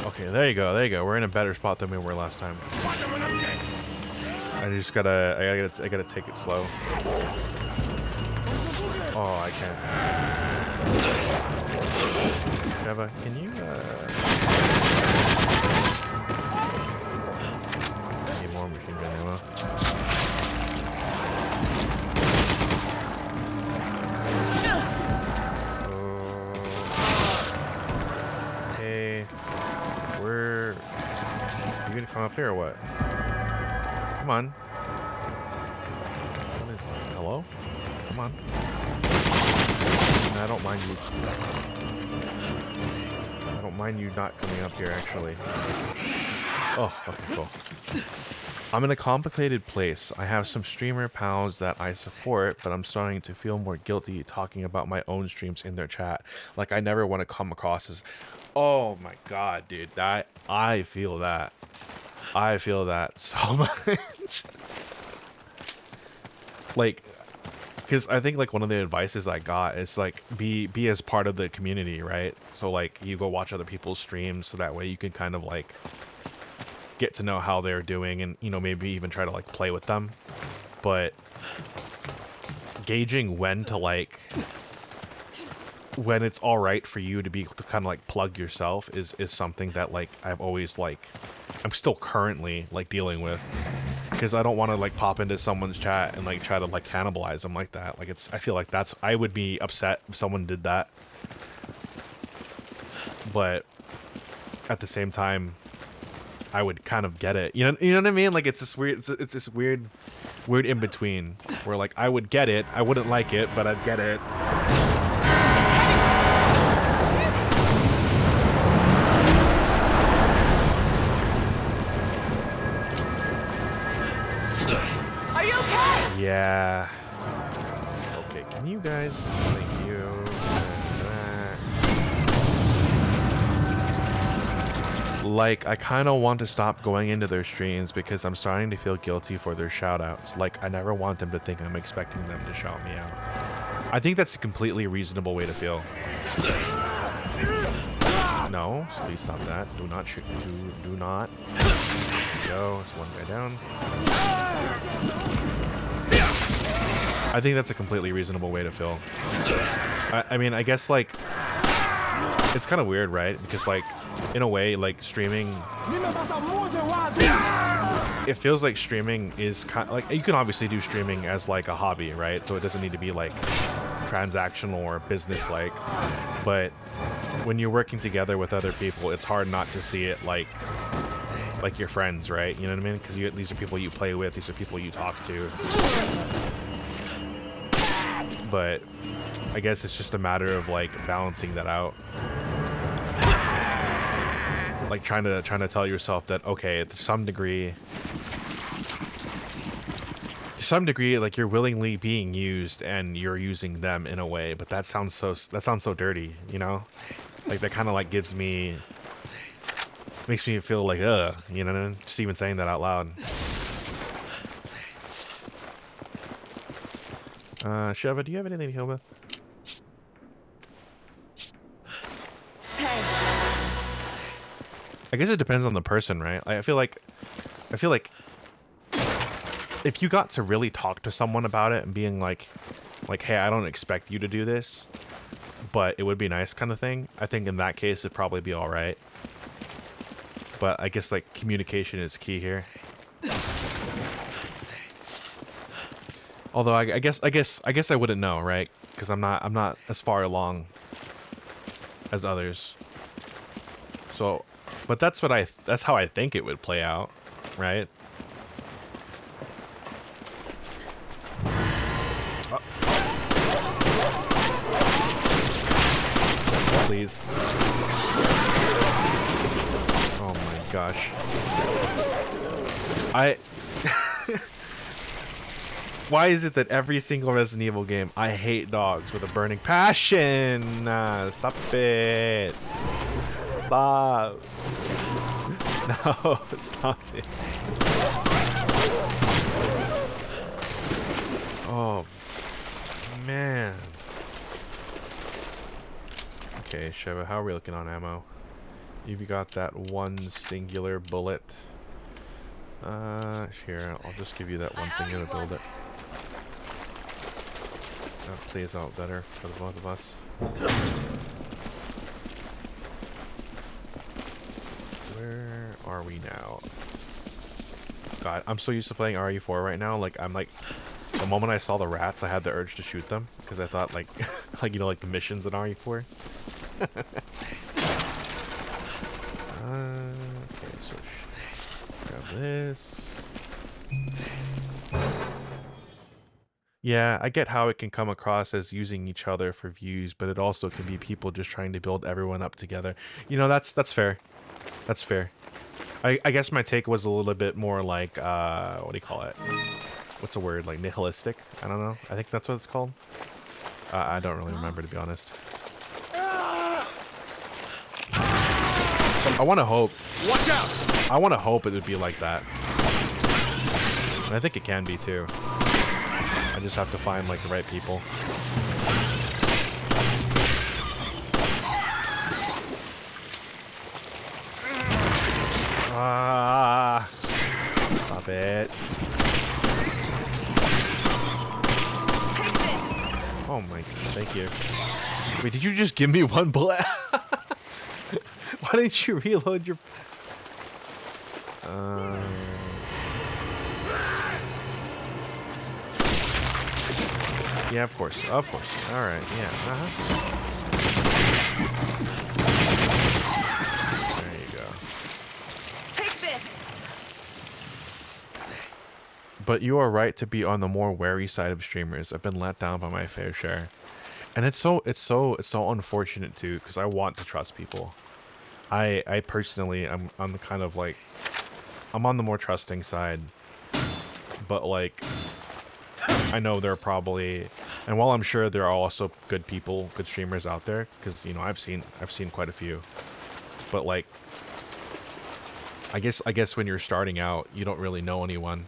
Okay, there you go. We're in a better spot than we were last time. I gotta take it slow. Oh, I can't. Sheva, can you, need more machine gun ammo. Okay. You gonna come up here or what? Come on. Hello? Come on. I don't mind you. I don't mind you not coming up here, actually. Oh, okay, cool. I'm in a complicated place. I have some streamer pals that I support, but I'm starting to feel more guilty talking about my own streams in their chat. Like, I never want to come across as... Oh my god, dude. I feel that. I feel that so much. Like, because I think like one of the advices I got is like be as part of the community, right? So like you go watch other people's streams, so that way you can kind of like get to know how they're doing, and you know, maybe even try to like play with them. But gauging when it's all right for you to be to kind of like plug yourself is something that like I've always like I'm still currently like dealing with, because I don't want to like pop into someone's chat and like try to like cannibalize them like that. Like I feel like I would be upset if someone did that, but at the same time I would kind of get it, you know what I mean? Like it's this weird in between where like I would get it, I wouldn't like it, but I'd get it. Yeah. Okay, can you guys... Thank you. Like, I kind of want to stop going into their streams because I'm starting to feel guilty for their shoutouts. Like, I never want them to think I'm expecting them to shout me out. I think that's a completely reasonable way to feel. No, please stop that. Do not shoot. Do not. There we go. It's one guy down. I think that's a completely reasonable way to feel. I mean, I guess, like, it's kind of weird, right? Because like, in a way, like streaming, it feels like streaming is kind of like, you can obviously do streaming as like a hobby, right? So it doesn't need to be like transactional or business like, but when you're working together with other people, it's hard not to see it like your friends, right? You know what I mean? Because these are people you play with, these are people you talk to. But I guess it's just a matter of like balancing that out. Like trying to tell yourself that, okay, to some degree, like you're willingly being used and you're using them in a way, but that sounds so dirty, you know? Like that kind of like makes me feel like, you know what I mean? Just even saying that out loud. Sheva, do you have anything to heal with? Hey. I guess it depends on the person, right? I feel like if you got to really talk to someone about it and being like, hey, I don't expect you to do this, but it would be nice kind of thing, I think in that case it'd probably be all right. But I guess like communication is key here. Although I guess I wouldn't know, right? Because I'm not as far along as others. So, but that's how I think it would play out, right? Please. Oh my gosh. Why is it that every single Resident Evil game, I hate dogs with a burning passion? Stop it. Stop. No, stop it. Oh, man. Okay, Sheva, how are we looking on ammo? You've got that one singular bullet. Here, I'll just give you that one singular bullet. That plays out better for the both of us. Where are we now? God, I'm so used to playing RE4 right now. Like, I'm like, the moment I saw the rats, I had the urge to shoot them because I thought, like, like you know, like the missions in RE4. Okay, so grab this. Yeah, I get how it can come across as using each other for views, but it also can be people just trying to build everyone up together. You know, that's fair. That's fair. I guess my take was a little bit more like, what do you call it? What's the word? Like nihilistic? I don't know. I think that's what it's called. I don't really remember, to be honest. I want to hope. Watch out! I want to hope it would be like that. And I think it can be too. I just have to find like the right people. Ah! Stop it. Oh my, thank you. Wait, did you just give me one bullet? Why didn't you reload your... Yeah, of course. Of course. Alright, yeah. There you go. Take this. But you are right to be on the more wary side of streamers. I've been let down by my fair share. And it's so unfortunate too, because I want to trust people. I personally, I'm the kind of like, I'm on the more trusting side, but like, I know there are probably, and while I'm sure there are also good people, good streamers out there, because you know I've seen quite a few, but like, I guess when you're starting out, you don't really know anyone.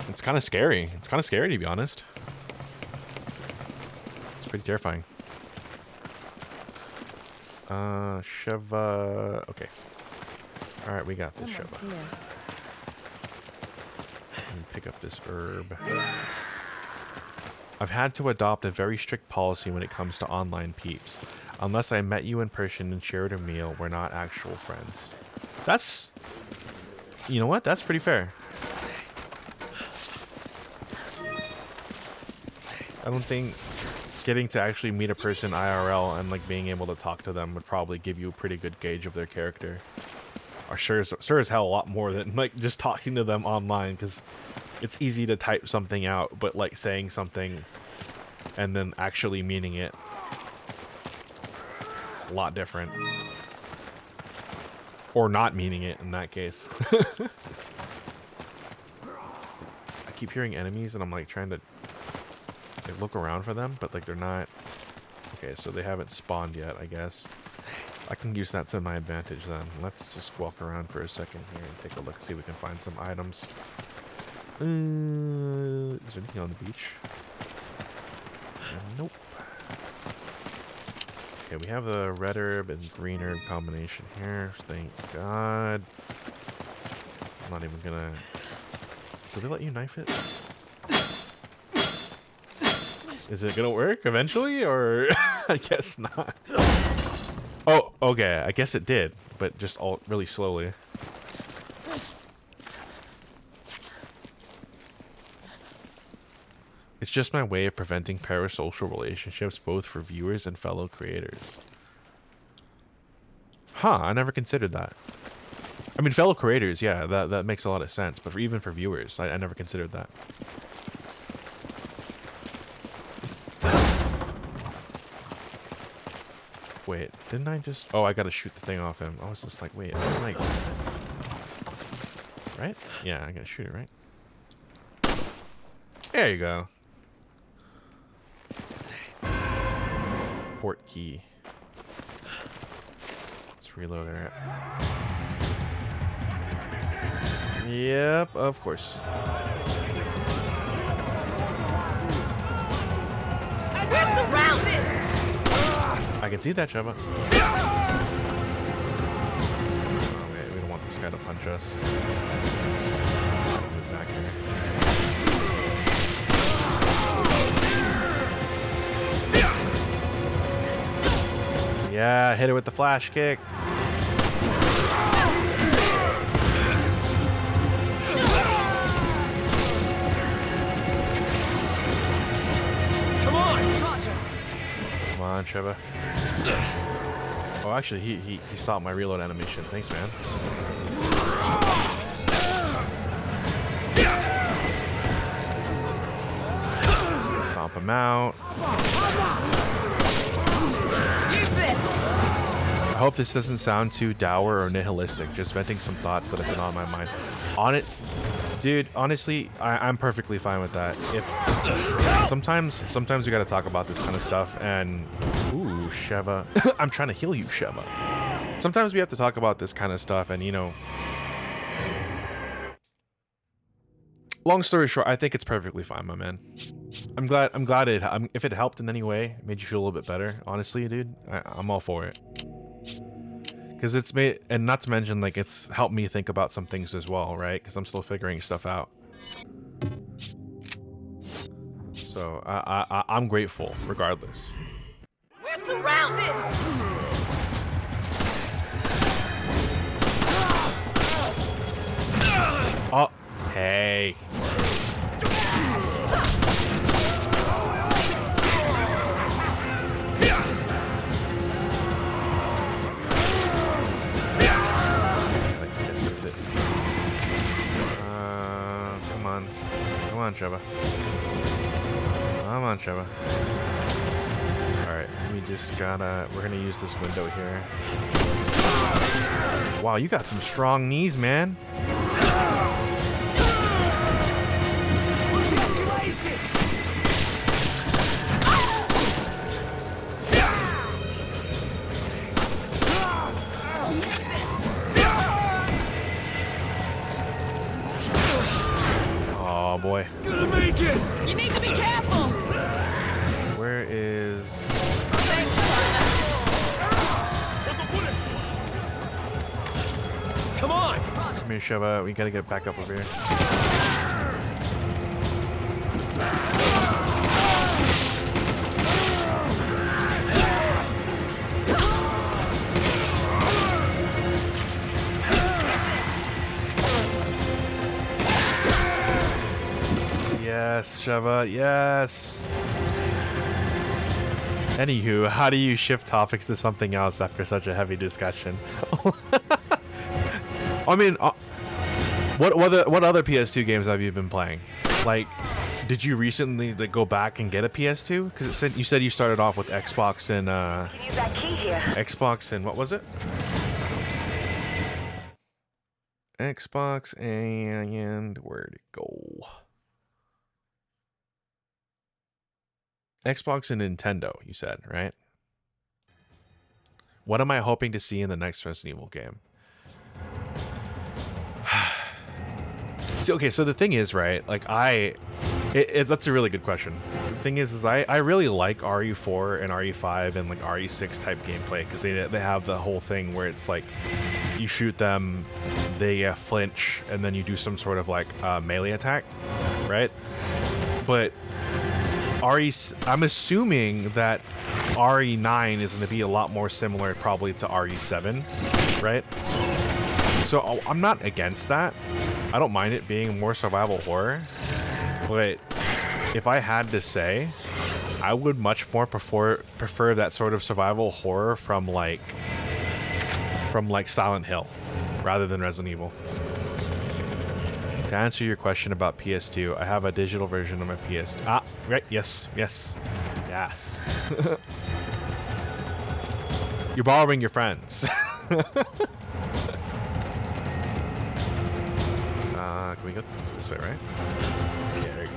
It's kind of scary. It's kind of scary, to be honest. It's pretty terrifying. Sheva. Okay. All right, we got this, Someone's Sheva. here. Let me pick up this herb. I've had to adopt a very strict policy when it comes to online peeps. Unless I met you in person and shared a meal, we're not actual friends. That's... You know what? That's pretty fair. I don't think getting to actually meet a person IRL and like being able to talk to them would probably give you a pretty good gauge of their character. Or sure as hell a lot more than like just talking to them online, because it's easy to type something out, but like saying something and then actually meaning it, it's a lot different. Or not meaning it in that case. I keep hearing enemies and I'm like trying to like, look around for them, but like they're not. Okay, so they haven't spawned yet, I guess. I can use that to my advantage then. Let's just walk around for a second here and take a look, see if we can find some items. Is there anything on the beach? Nope. Okay, we have the red herb and green herb combination here. Thank God. I'm not even gonna... Do they let you knife it? Is it gonna work eventually, or... I guess not. Oh, okay. I guess it did, but just all really slowly. It's just my way of preventing parasocial relationships, both for viewers and fellow creators. Huh, I never considered that. I mean, fellow creators, yeah, that makes a lot of sense, but even for viewers, I never considered that. Wait, didn't I just... Oh, I gotta shoot the thing off him. I was just like, wait, I'm like... Right? Yeah, I gotta shoot it, right? There you go. Port key. Let's reload it. Yep, of course. We're surrounded! I can see that, Sheva. Oh, wait, we don't want this guy to punch us. Move back here. Yeah, hit it with the flash kick. Come on! Roger. Come on, Sheva. Oh, actually, he stopped my reload animation. Thanks, man. Stomp him out. Use this. I hope this doesn't sound too dour or nihilistic, just venting some thoughts that have been on my mind. On it, dude, honestly, I'm perfectly fine with that. If sometimes we gotta talk about this kind of stuff, and ooh, Sheva. I'm trying to heal you, Sheva. Sometimes we have to talk about this kind of stuff, and you know, long story short, I think it's perfectly fine, my man. I'm glad it. If it helped in any way, made you feel a little bit better. Honestly, dude, I'm all for it. Because it's made, and not to mention, like, it's helped me think about some things as well, right? Because I'm still figuring stuff out. So I'm grateful, regardless. We're surrounded! Oh, hey. Come on, Sheva. Come on, Sheva. Alright, we just gotta... We're gonna use this window here. Wow, you got some strong knees, man. Oh boy. Gonna make it! You need to be careful. Where is... Thanks, partner. Come on! Come here, Sheva. We gotta get back up over here. Yes, Sheva, yes. Anywho, how do you shift topics to something else after such a heavy discussion? I mean, what other PS2 games have you been playing? Like, did you recently go back and get a PS2? Because you said you started off with Xbox and Use that key here. Xbox and what was it? Xbox and where'd it go? Xbox and Nintendo, you said, right? What am I hoping to see in the next Resident Evil game? See, okay, so the thing is, right, like that's a really good question. The thing is I really like RE4 and RE5 and like RE6 type gameplay because they have the whole thing where it's like you shoot them, they flinch, and then you do some sort of like melee attack, right? But I'm assuming that RE9 is going to be a lot more similar probably to RE7, right? So I'm not against that. I don't mind it being more survival horror. But if I had to say, I would much more prefer that sort of survival horror from like Silent Hill rather than Resident Evil. To answer your question about PS2, I have a digital version of my PS2. Ah, right, yes. You're borrowing your friends. Can we go this way, right? Yeah, there you go.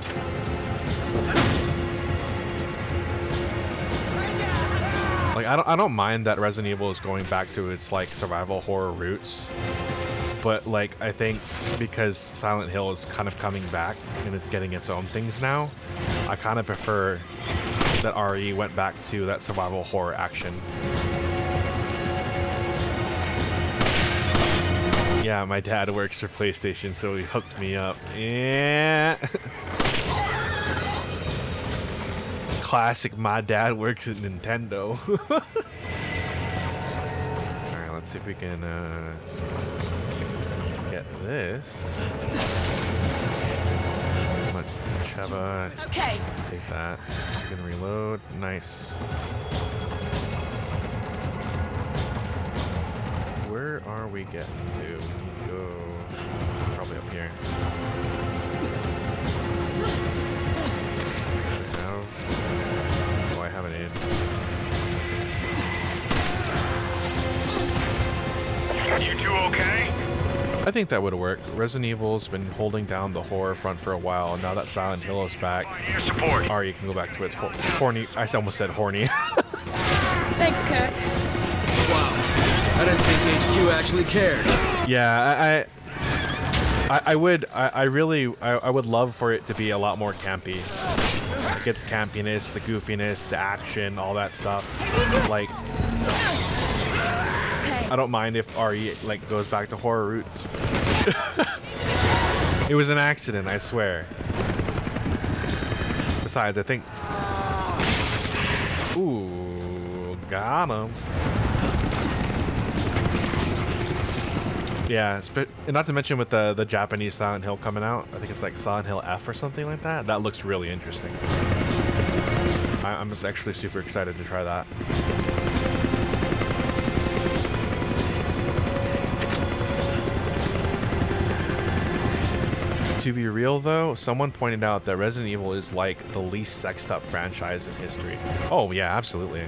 Like, I don't mind that Resident Evil is going back to its like survival horror roots. But like I think because Silent Hill is kind of coming back and it's getting its own things now, I kind of prefer that RE went back to that survival horror action. Yeah, my dad works for PlayStation, so he hooked me up. Yeah. Classic, my dad works at Nintendo. Alright, let's see if we can get this. Come on, Sheva. Okay. Take that. You can reload. Nice. Where are we getting to? We need to go probably up here. Oh, I have an aid. You two okay? I think that would work. Resident Evil's been holding down the horror front for a while, and now that Silent Hill is back, Your support. you can go back to its horny. I almost said horny. Thanks, Kurt. Wow. I didn't think HQ actually cared. Yeah, I would love for it to be a lot more campy. Like its campiness, the goofiness, the action, all that stuff. Like, I don't mind if RE like goes back to horror roots. It was an accident, I swear. Besides, I think. Ooh, got him. Yeah, not to mention with the Japanese Silent Hill coming out, I think it's like Silent Hill F or something like that. That looks really interesting. I'm just actually super excited to try that. To be real though, someone pointed out that Resident Evil is like the least sexed up franchise in history. Oh yeah, absolutely.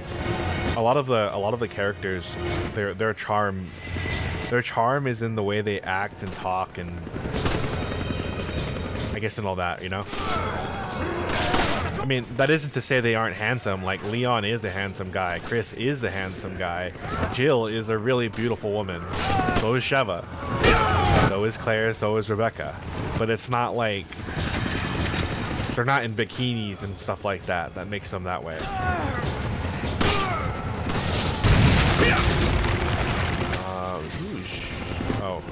A lot of the characters, their charm is in the way they act and talk and I guess and all that, you know? I mean, that isn't to say they aren't handsome. Like, Leon is a handsome guy. Chris is a handsome guy. Jill is a really beautiful woman. So is Sheva. So is Claire. So is Rebecca. But it's not like... they're not in bikinis and stuff like that. That makes them that way. Oh.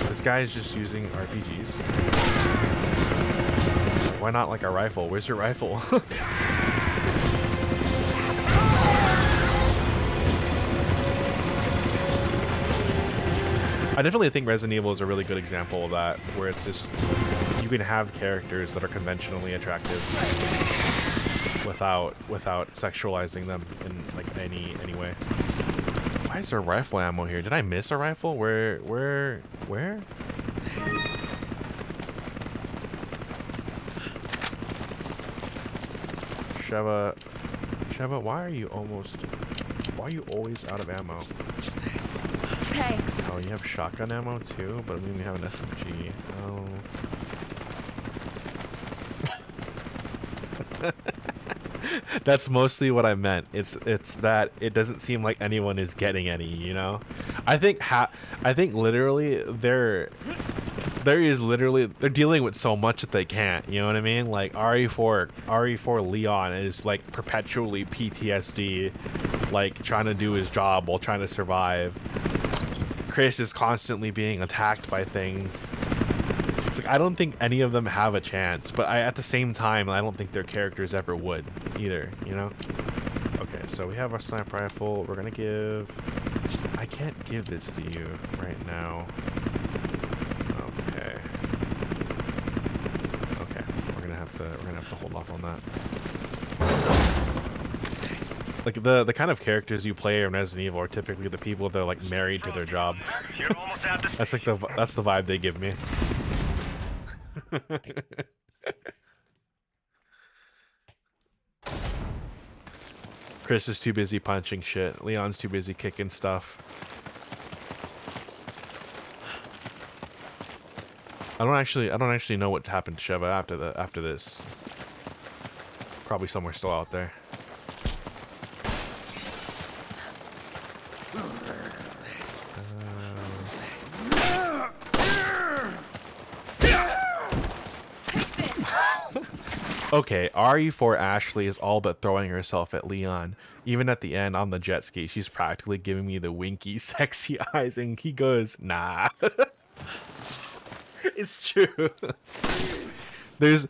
This guy is just using RPGs. Why not like a rifle? Where's your rifle? I definitely think Resident Evil is a really good example of that, where it's just you can have characters that are conventionally attractive without sexualizing them in like any way. Why is there rifle ammo here? Did I miss a rifle? Where? Sheva, why are you always out of ammo? Thanks. Oh, you have shotgun ammo too, but I mean, we have an SMG. Oh. That's mostly what I meant. It's that it doesn't seem like anyone is getting any, you know? I think literally they're dealing with so much that they can't, you know what I mean? Like RE4 Leon is like perpetually PTSD, like trying to do his job while trying to survive. Chris is constantly being attacked by things. It's like I don't think any of them have a chance, but at the same time I don't think their characters ever would either, you know? Okay, so we have our sniper rifle. We're gonna give... I can't give this to you right now. Okay. Okay, we're gonna have to hold off on that. Like the kind of characters you play in Resident Evil are typically the people that are like married to their job. That's like that's the vibe they give me. Chris is too busy punching shit. Leon's too busy kicking stuff. I don't actually know what happened to Sheva after this. Probably somewhere still out there. Okay, RE4 Ashley is all but throwing herself at Leon. Even at the end on the jet ski, she's practically giving me the winky, sexy eyes, and he goes, nah. It's true. There's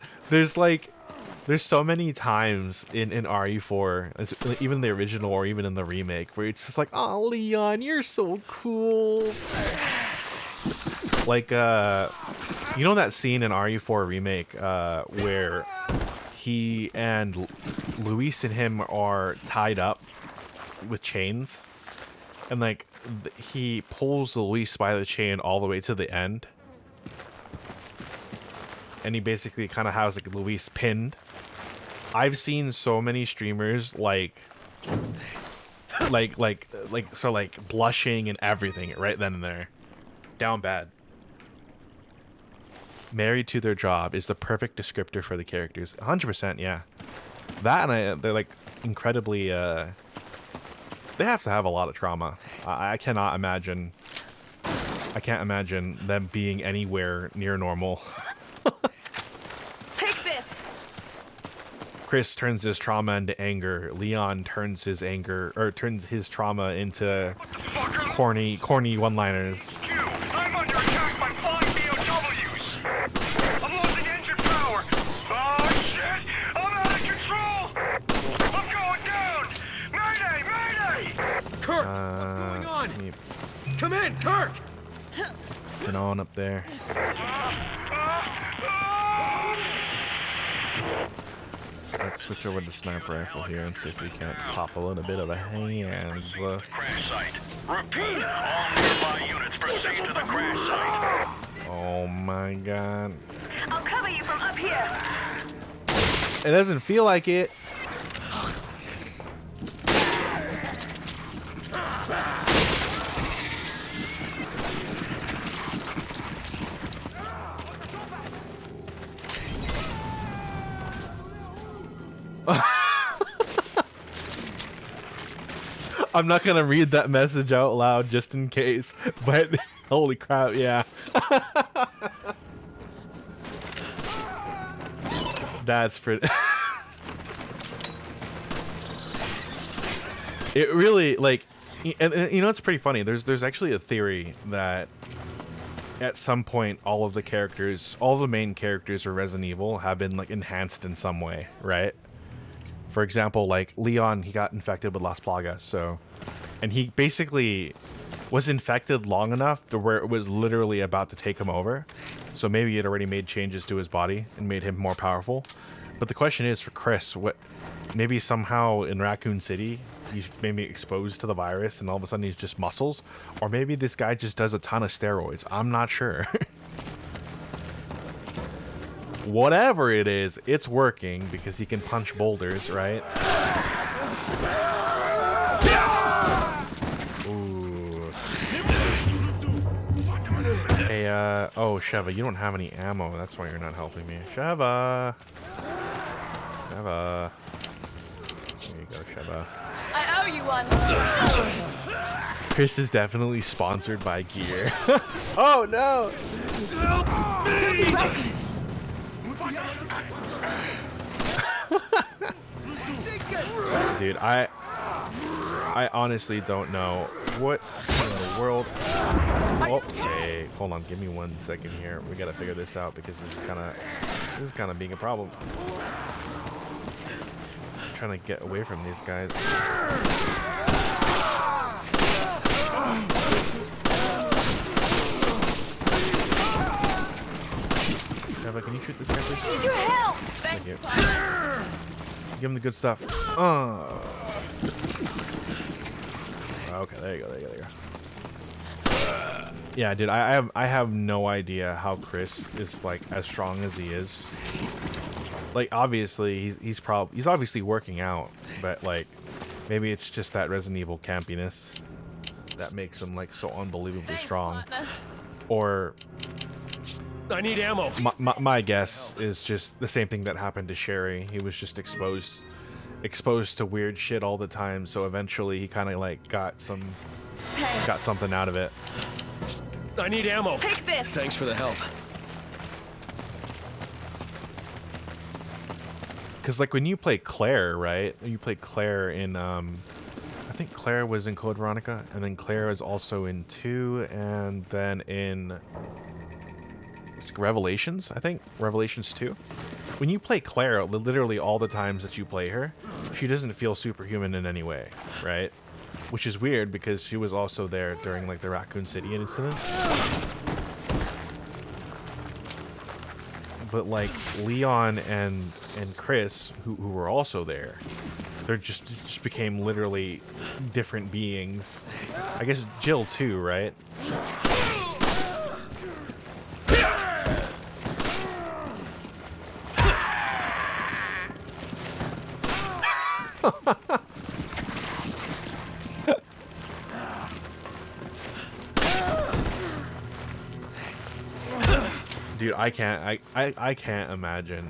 so many times in RE4, even the original or even in the remake, where it's just like, oh, Leon, you're so cool. Like, you know that scene in RE4 remake where he and Luis and him are tied up with chains, and like he pulls Luis by the chain all the way to the end, and he basically kind of has like Luis pinned. I've seen so many streamers like blushing and everything right then and there. Down bad. Married to their job is the perfect descriptor for the characters. 100%, yeah. That and they're like incredibly, they have to have a lot of trauma. I can't imagine them being anywhere near normal. Take this. Chris turns his trauma into anger. Leon turns his trauma into corny one-liners. I'm under attack by 5 BOWs! I'm losing engine power! Oh shit! I'm out of control! I'm going down! Mayday! Mayday! Kirk, what's going on? Come in, Kirk! Get on up there. Let's switch over to sniper rifle here and see if we can't pop a little bit of a hand. Crash site. Repeat, all nearby units proceed to the crash site. Oh my god. I'll cover you from up here. It doesn't feel like it. I'm not gonna read that message out loud just in case, but holy crap, yeah. That's pretty. It really, like, and you know, it's pretty funny. There's actually a theory that at some point all of the main characters of Resident Evil have been like enhanced in some way, right? For example, like Leon, he got infected with Las Plagas, so and he basically was infected long enough to where it was literally about to take him over. So maybe it already made changes to his body and made him more powerful. But the question is for Chris, what? Maybe somehow in Raccoon City he's maybe exposed to the virus and all of a sudden he's just muscles, or maybe this guy just does a ton of steroids. I'm not sure. Whatever it is, it's working because he can punch boulders, right? Ooh. Hey, oh, Sheva, you don't have any ammo. That's why you're not helping me. Sheva! Sheva. There you go, Sheva. I owe you one. Chris is definitely sponsored by gear. Oh, no! Dude, I honestly don't know what in the world. Okay, hold on, give me 1 second here. We gotta figure this out because this is kind of being a problem. I'm trying to get away from these guys. Eva, can you shoot this guy, please? Need your help. Thank you. Thanks. Give him the good stuff. Okay, there you go, there you go, there you go. Yeah, dude, I have no idea how Chris is like as strong as he is. Like, obviously he's obviously working out, but like maybe it's just that Resident Evil campiness that makes him like so unbelievably strong. Or I need ammo. my guess is just the same thing that happened to Sherry. He was just exposed to weird shit all the time, so eventually he kind of like got something out of it. I need ammo. Take this. Thanks for the help. Because like when you play Claire, right? When you play Claire in I think Claire was in Code Veronica, and then Claire is also in 2, and then in Revelations, I think. Revelations 2. When you play Claire, literally all the times that you play her, she doesn't feel superhuman in any way, right? Which is weird because she was also there during like the Raccoon City incident. But like Leon and Chris, who were also there, they're just became literally different beings. I guess Jill too, right? Dude, I can't imagine.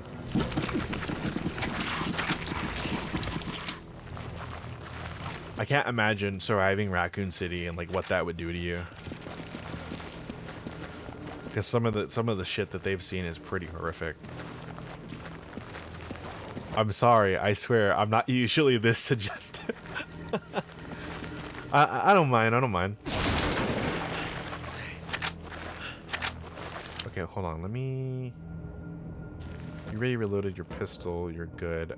I can't imagine surviving Raccoon City and like what that would do to you. Because some of the shit that they've seen is pretty horrific. I'm sorry, I swear, I'm not usually this suggestive. I don't mind, I don't mind. Okay, hold on, let me... You already reloaded your pistol, you're good.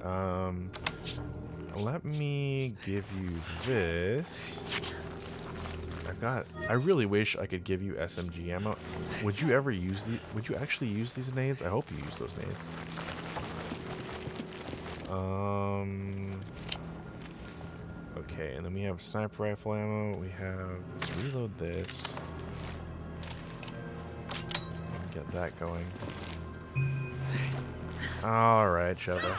Let me give you this. I really wish I could give you SMG ammo. Would you ever use the... Would you actually use these nades? I hope you use those nades. Okay, and then we have sniper rifle ammo. We have... Let's reload this. Get that going. Alright, Sheva.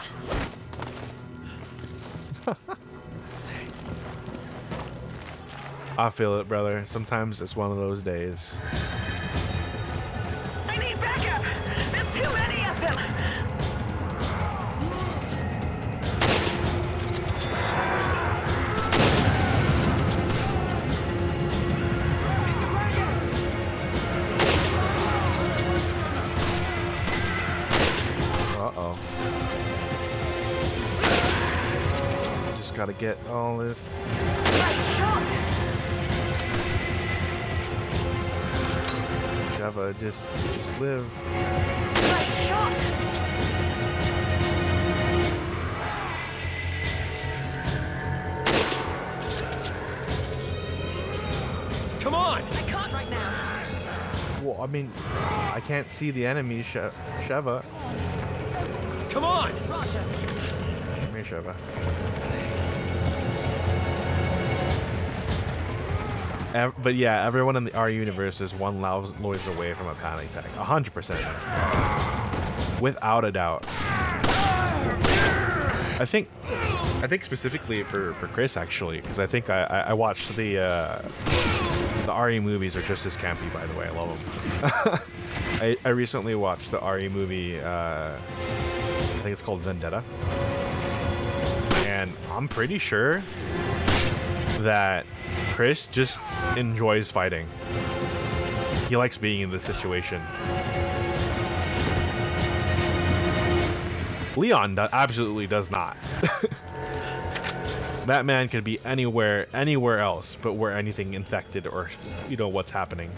I feel it, brother. Sometimes it's one of those days. I need backup! There's too many of them! Uh-oh. Just gotta get all this. Java, just live. I mean, I can't see the enemy, Sheva. Come on! Roger. Come here, Sheva. But yeah, everyone in the RE universe is one noise away from a panic attack. 100%. Without a doubt. I think specifically for Chris, actually, because I think I watched the RE movies are just as campy, by the way. I love them. I recently watched the RE movie, I think it's called Vendetta. And I'm pretty sure that Chris just enjoys fighting. He likes being in this situation. Leon absolutely does not. That man could be anywhere else, but where anything infected or, you know, what's happening.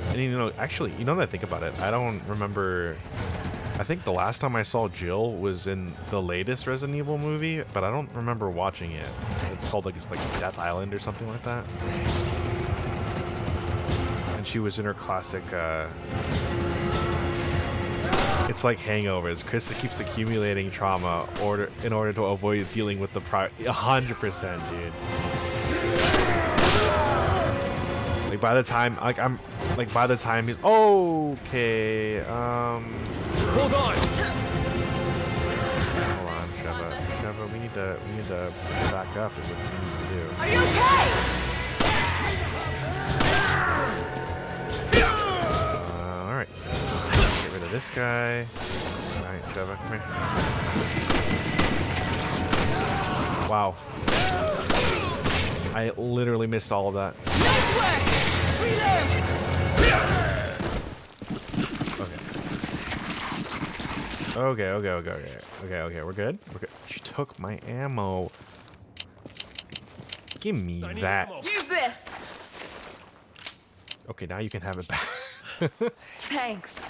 And you know, actually, you know that I think about it, I don't remember. I think the last time I saw Jill was in the latest Resident Evil movie, but I don't remember watching it. It's called it's like Death Island or something like that. And she was in her classic, it's like hangovers. Chris keeps accumulating trauma in order to avoid dealing with the 100%, dude. Like by the time, by the time he's okay. Hold on. Hold on, Sheva, we need to back up. Is what we need to do. Are you okay? All right. Get rid of this guy. All right, Sheva, come here. Wow. I literally missed all of that. Nice work! Reload! Okay, we're good? We're good. She took my ammo. Give me that. Use this! Okay, now you can have it back. Thanks.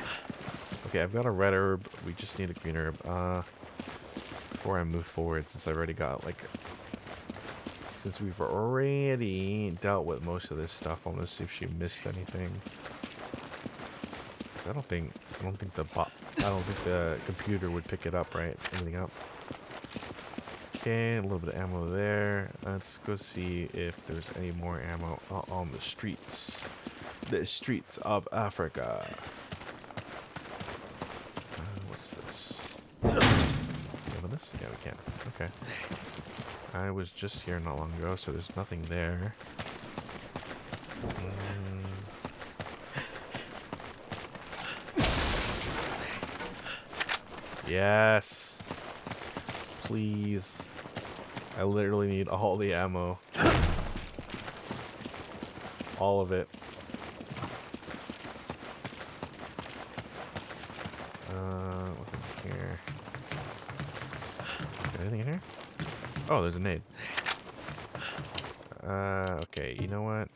Okay, I've got a red herb. We just need a green herb. Before I move forward, since I already got, since we've already dealt with most of this stuff, I'm gonna see if she missed anything. I don't think the computer would pick it up, right? Anything up? Okay, a little bit of ammo there. Let's go see if there's any more ammo on the streets. The streets of Africa. What's this? Open this? Yeah, we can. Okay. I was just here not long ago, so there's nothing there. Yes. Please. I literally need all the ammo. All of it. What's in here? Anything in here? Oh, there's a nade. Okay, you know what?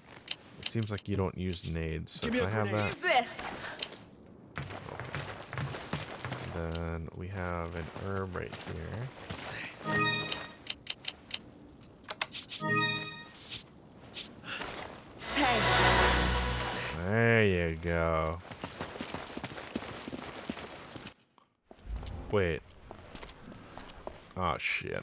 It seems like you don't use nades, so can I have that? Use this! Then we have an herb right here. Hey. There you go. Wait. Oh shit.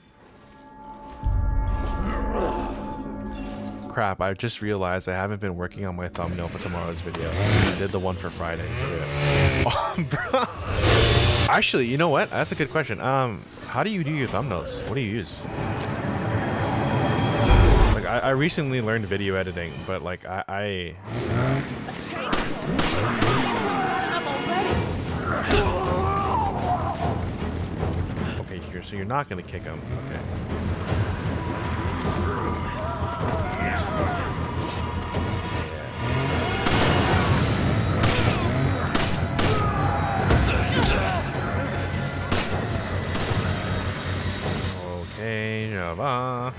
Crap, I just realized I haven't been working on my thumbnail for tomorrow's video. I did the one for Friday. Oh, bro. Actually, you know what? That's a good question. How do you do your thumbnails? What do you use? Like, I recently learned video editing, but like, I'm already. Okay, so you're not gonna kick him. Okay. Okay, Java.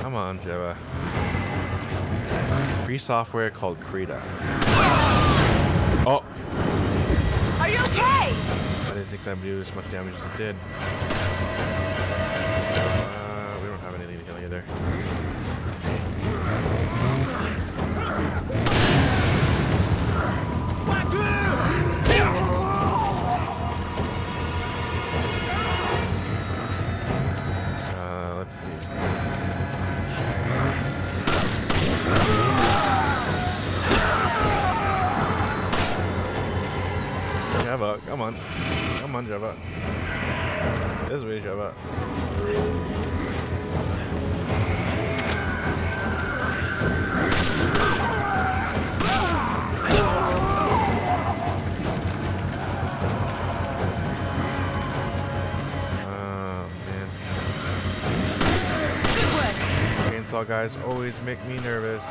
Come on. Java. Free software called Krita. Oh! Are you okay? I didn't think that would do as much damage as it did. We don't have anything to kill either. Let's see. Java, come on. Come on, Java. This way, Java. Chainsaw guys always make me nervous.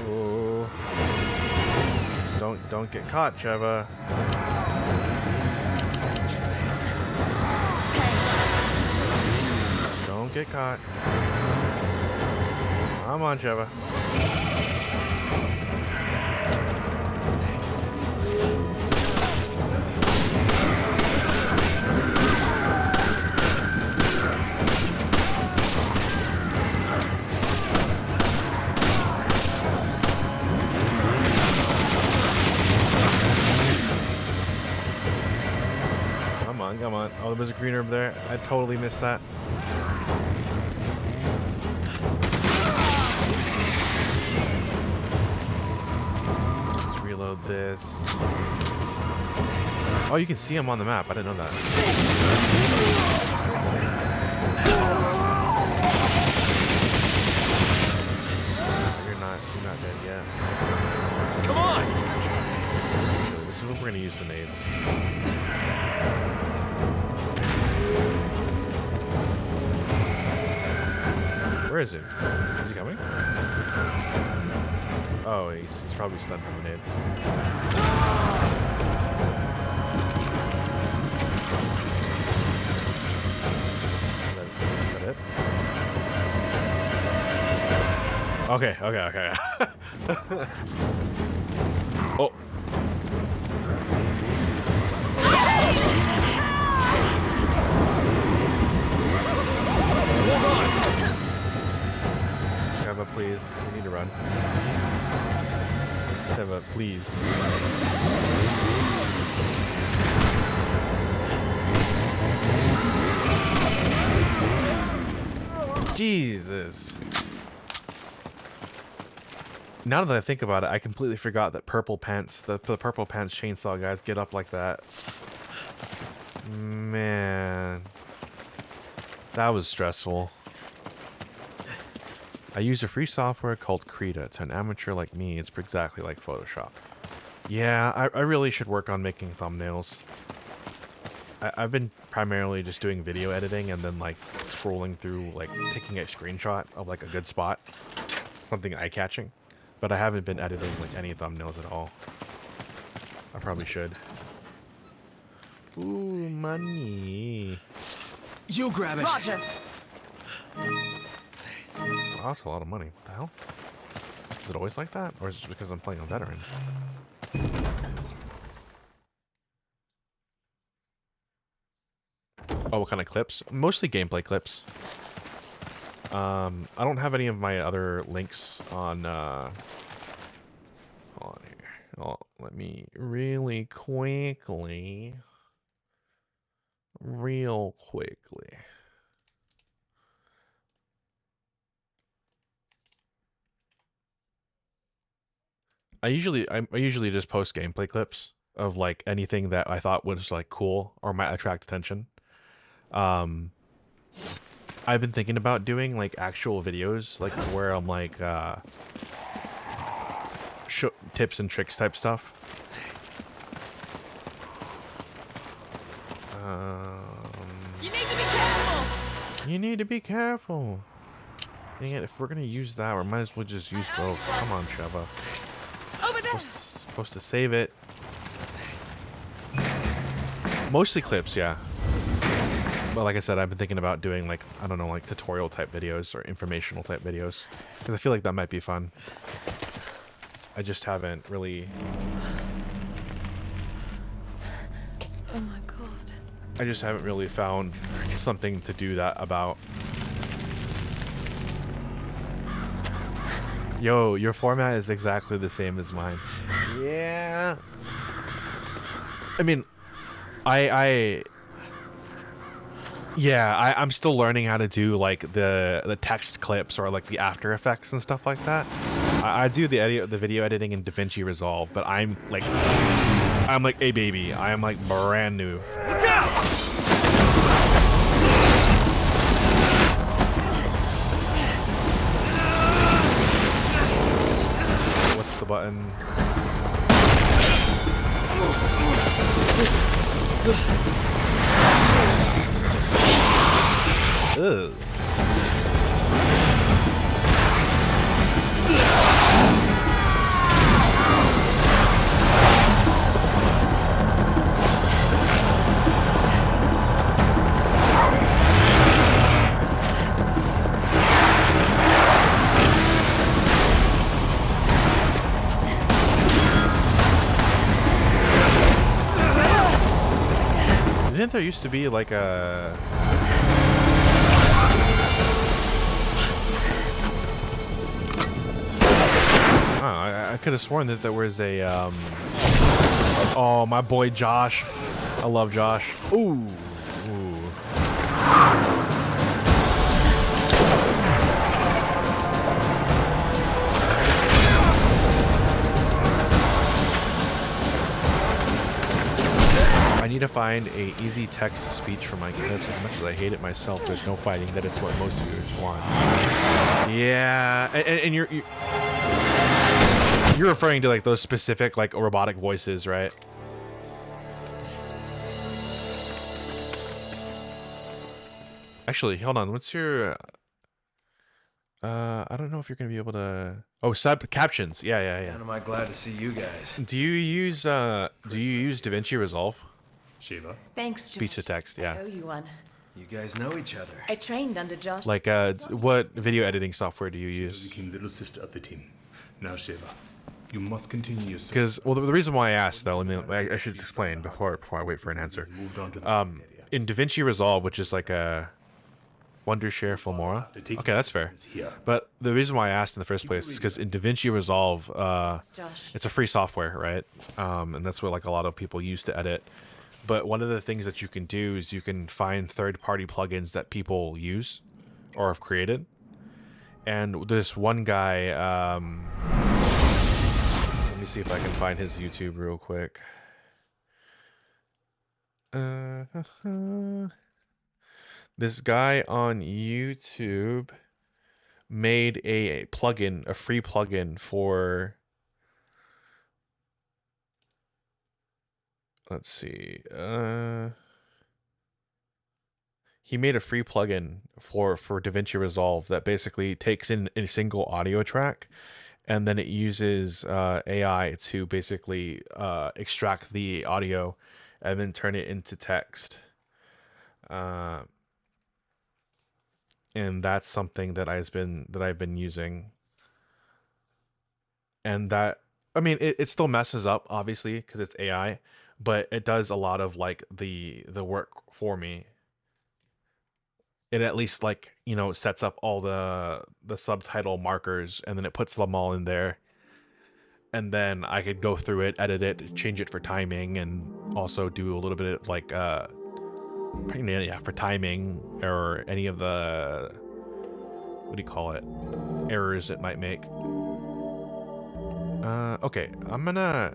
Ooh. Don't get caught, Cheva. Don't get caught. Come on, Cheva. Come on. Oh, there was a green herb there. I totally missed that. Let's reload this. Oh, you can see him on the map. I didn't know that. You're not dead yet. Come on! This is when we're gonna use the nades. Where is he? Is he coming? Oh, he's probably stunned from the nade. Is that it? Okay. Oh. Sheva, please. We need to run. Sheva, please. Jesus. Now that I think about it, I completely forgot that purple pants, the purple pants chainsaw guys get up like that. Man. That was stressful. I use a free software called Krita. To an amateur like me, it's exactly like Photoshop. Yeah, I really should work on making thumbnails. I've been primarily just doing video editing and then like scrolling through, like taking a screenshot of like a good spot. Something eye-catching. But I haven't been editing like any thumbnails at all. I probably should. Ooh, money. You grab it. Roger. Wow, that's a lot of money. What the hell? Is it always like that? Or is it just because I'm playing a veteran? Oh, what kind of clips? Mostly gameplay clips. I don't have any of my other links on, hold on here. Oh, let me real quickly. I usually just post gameplay clips of like anything that I thought was like cool or might attract attention. I've been thinking about doing like actual videos, like where I'm like tips and tricks type stuff. You need to be careful. You need to be careful. Dang it, if we're gonna use that, we might as well just use both. Come on, Sheva. Over Supposed to save it. Mostly clips, yeah. But like I said, I've been thinking about doing like, I don't know, like tutorial type videos or informational type videos. Because I feel like that might be fun. I just haven't really... Oh my god. I just haven't really found something to do that about. Yo, your format is exactly the same as mine. Yeah. I mean, I'm still learning how to do like the text clips or like the After Effects and stuff like that. I do the video editing in DaVinci Resolve, but I'm like a baby. I am like brand new. What's the button? Ugh. Didn't there used to be like a... Oh, I could have sworn that there was a, oh, my boy Josh. I love Josh. Ooh. Ooh. I need to find a easy text-to-speech for my clips. As much as I hate it myself, there's no fighting that it's what most viewers want. Yeah, and you're referring to like those specific like robotic voices, right? Actually, hold on. What's your I don't know if you're gonna be able to... Oh, sub captions. Yeah. And am I glad to see you guys? Do you use DaVinci Resolve? Sheila? Thanks, Speech to Josh. text, yeah. I owe you one. You guys know each other. I trained under Josh. Like what video editing software do you You use? became little sister of the team. Now, Sheva, you must continue your search. Because, well, the reason why I asked, though, I should explain before I wait for an answer. Moved on to the area. In DaVinci Resolve, which is like a Wondershare Filmora. Okay, that's fair. But the reason why I asked in the first place is because in DaVinci Resolve, Josh. it's a free software, right? And that's what like a lot of people use to edit. But one of the things that you can do is you can find third-party plugins that people use or have created. And this one guy, let me see if I can find his YouTube real quick. This guy on YouTube made a plugin, a free plugin for... Let's see. He made a free plugin for DaVinci Resolve that basically takes in a single audio track, and then it uses AI to basically extract the audio and then turn it into text. And that's something that I've been using. And that, I mean, it still messes up obviously because it's AI, but it does a lot of like the work for me. It at least like, you know, sets up all the subtitle markers and then it puts them all in there. And then I could go through it, edit it, change it for timing, and also do a little bit of like for timing or any of the, what do you call it, errors it might make. Okay, I'm gonna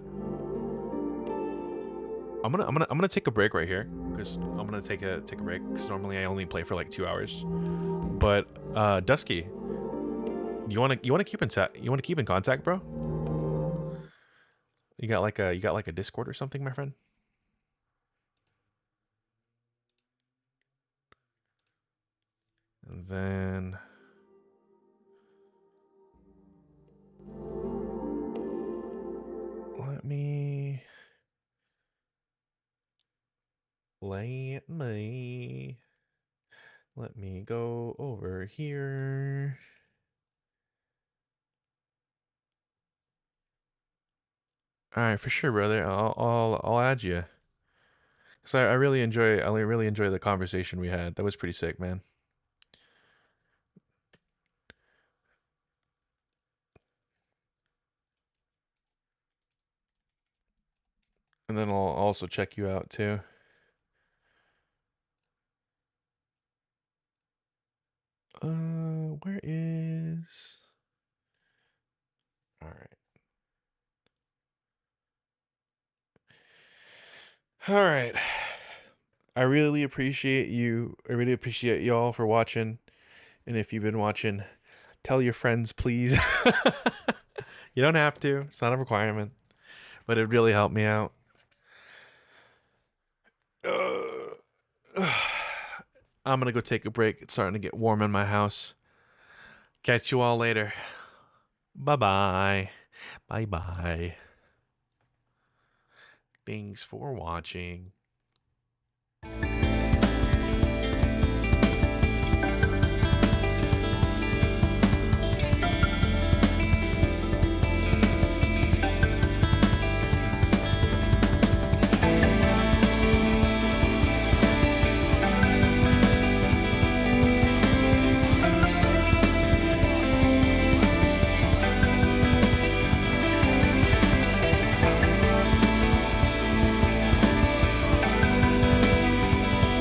take a break right here because I'm gonna take a break because normally I only play for like 2 hours. But Dusky, you wanna keep in contact, bro? You got like a Discord or something, my friend? And then All right, for sure, brother. I'll add you. Cause I really enjoy the conversation we had. That was pretty sick, man. And then I'll also check you out too. Where is? All right. All right. I really appreciate you. I really appreciate y'all for watching. And if you've been watching, tell your friends, please. You don't have to. It's not a requirement. But it really helped me out. I'm going to go take a break. It's starting to get warm in my house. Catch you all later. Bye-bye. Bye-bye. Thanks for watching.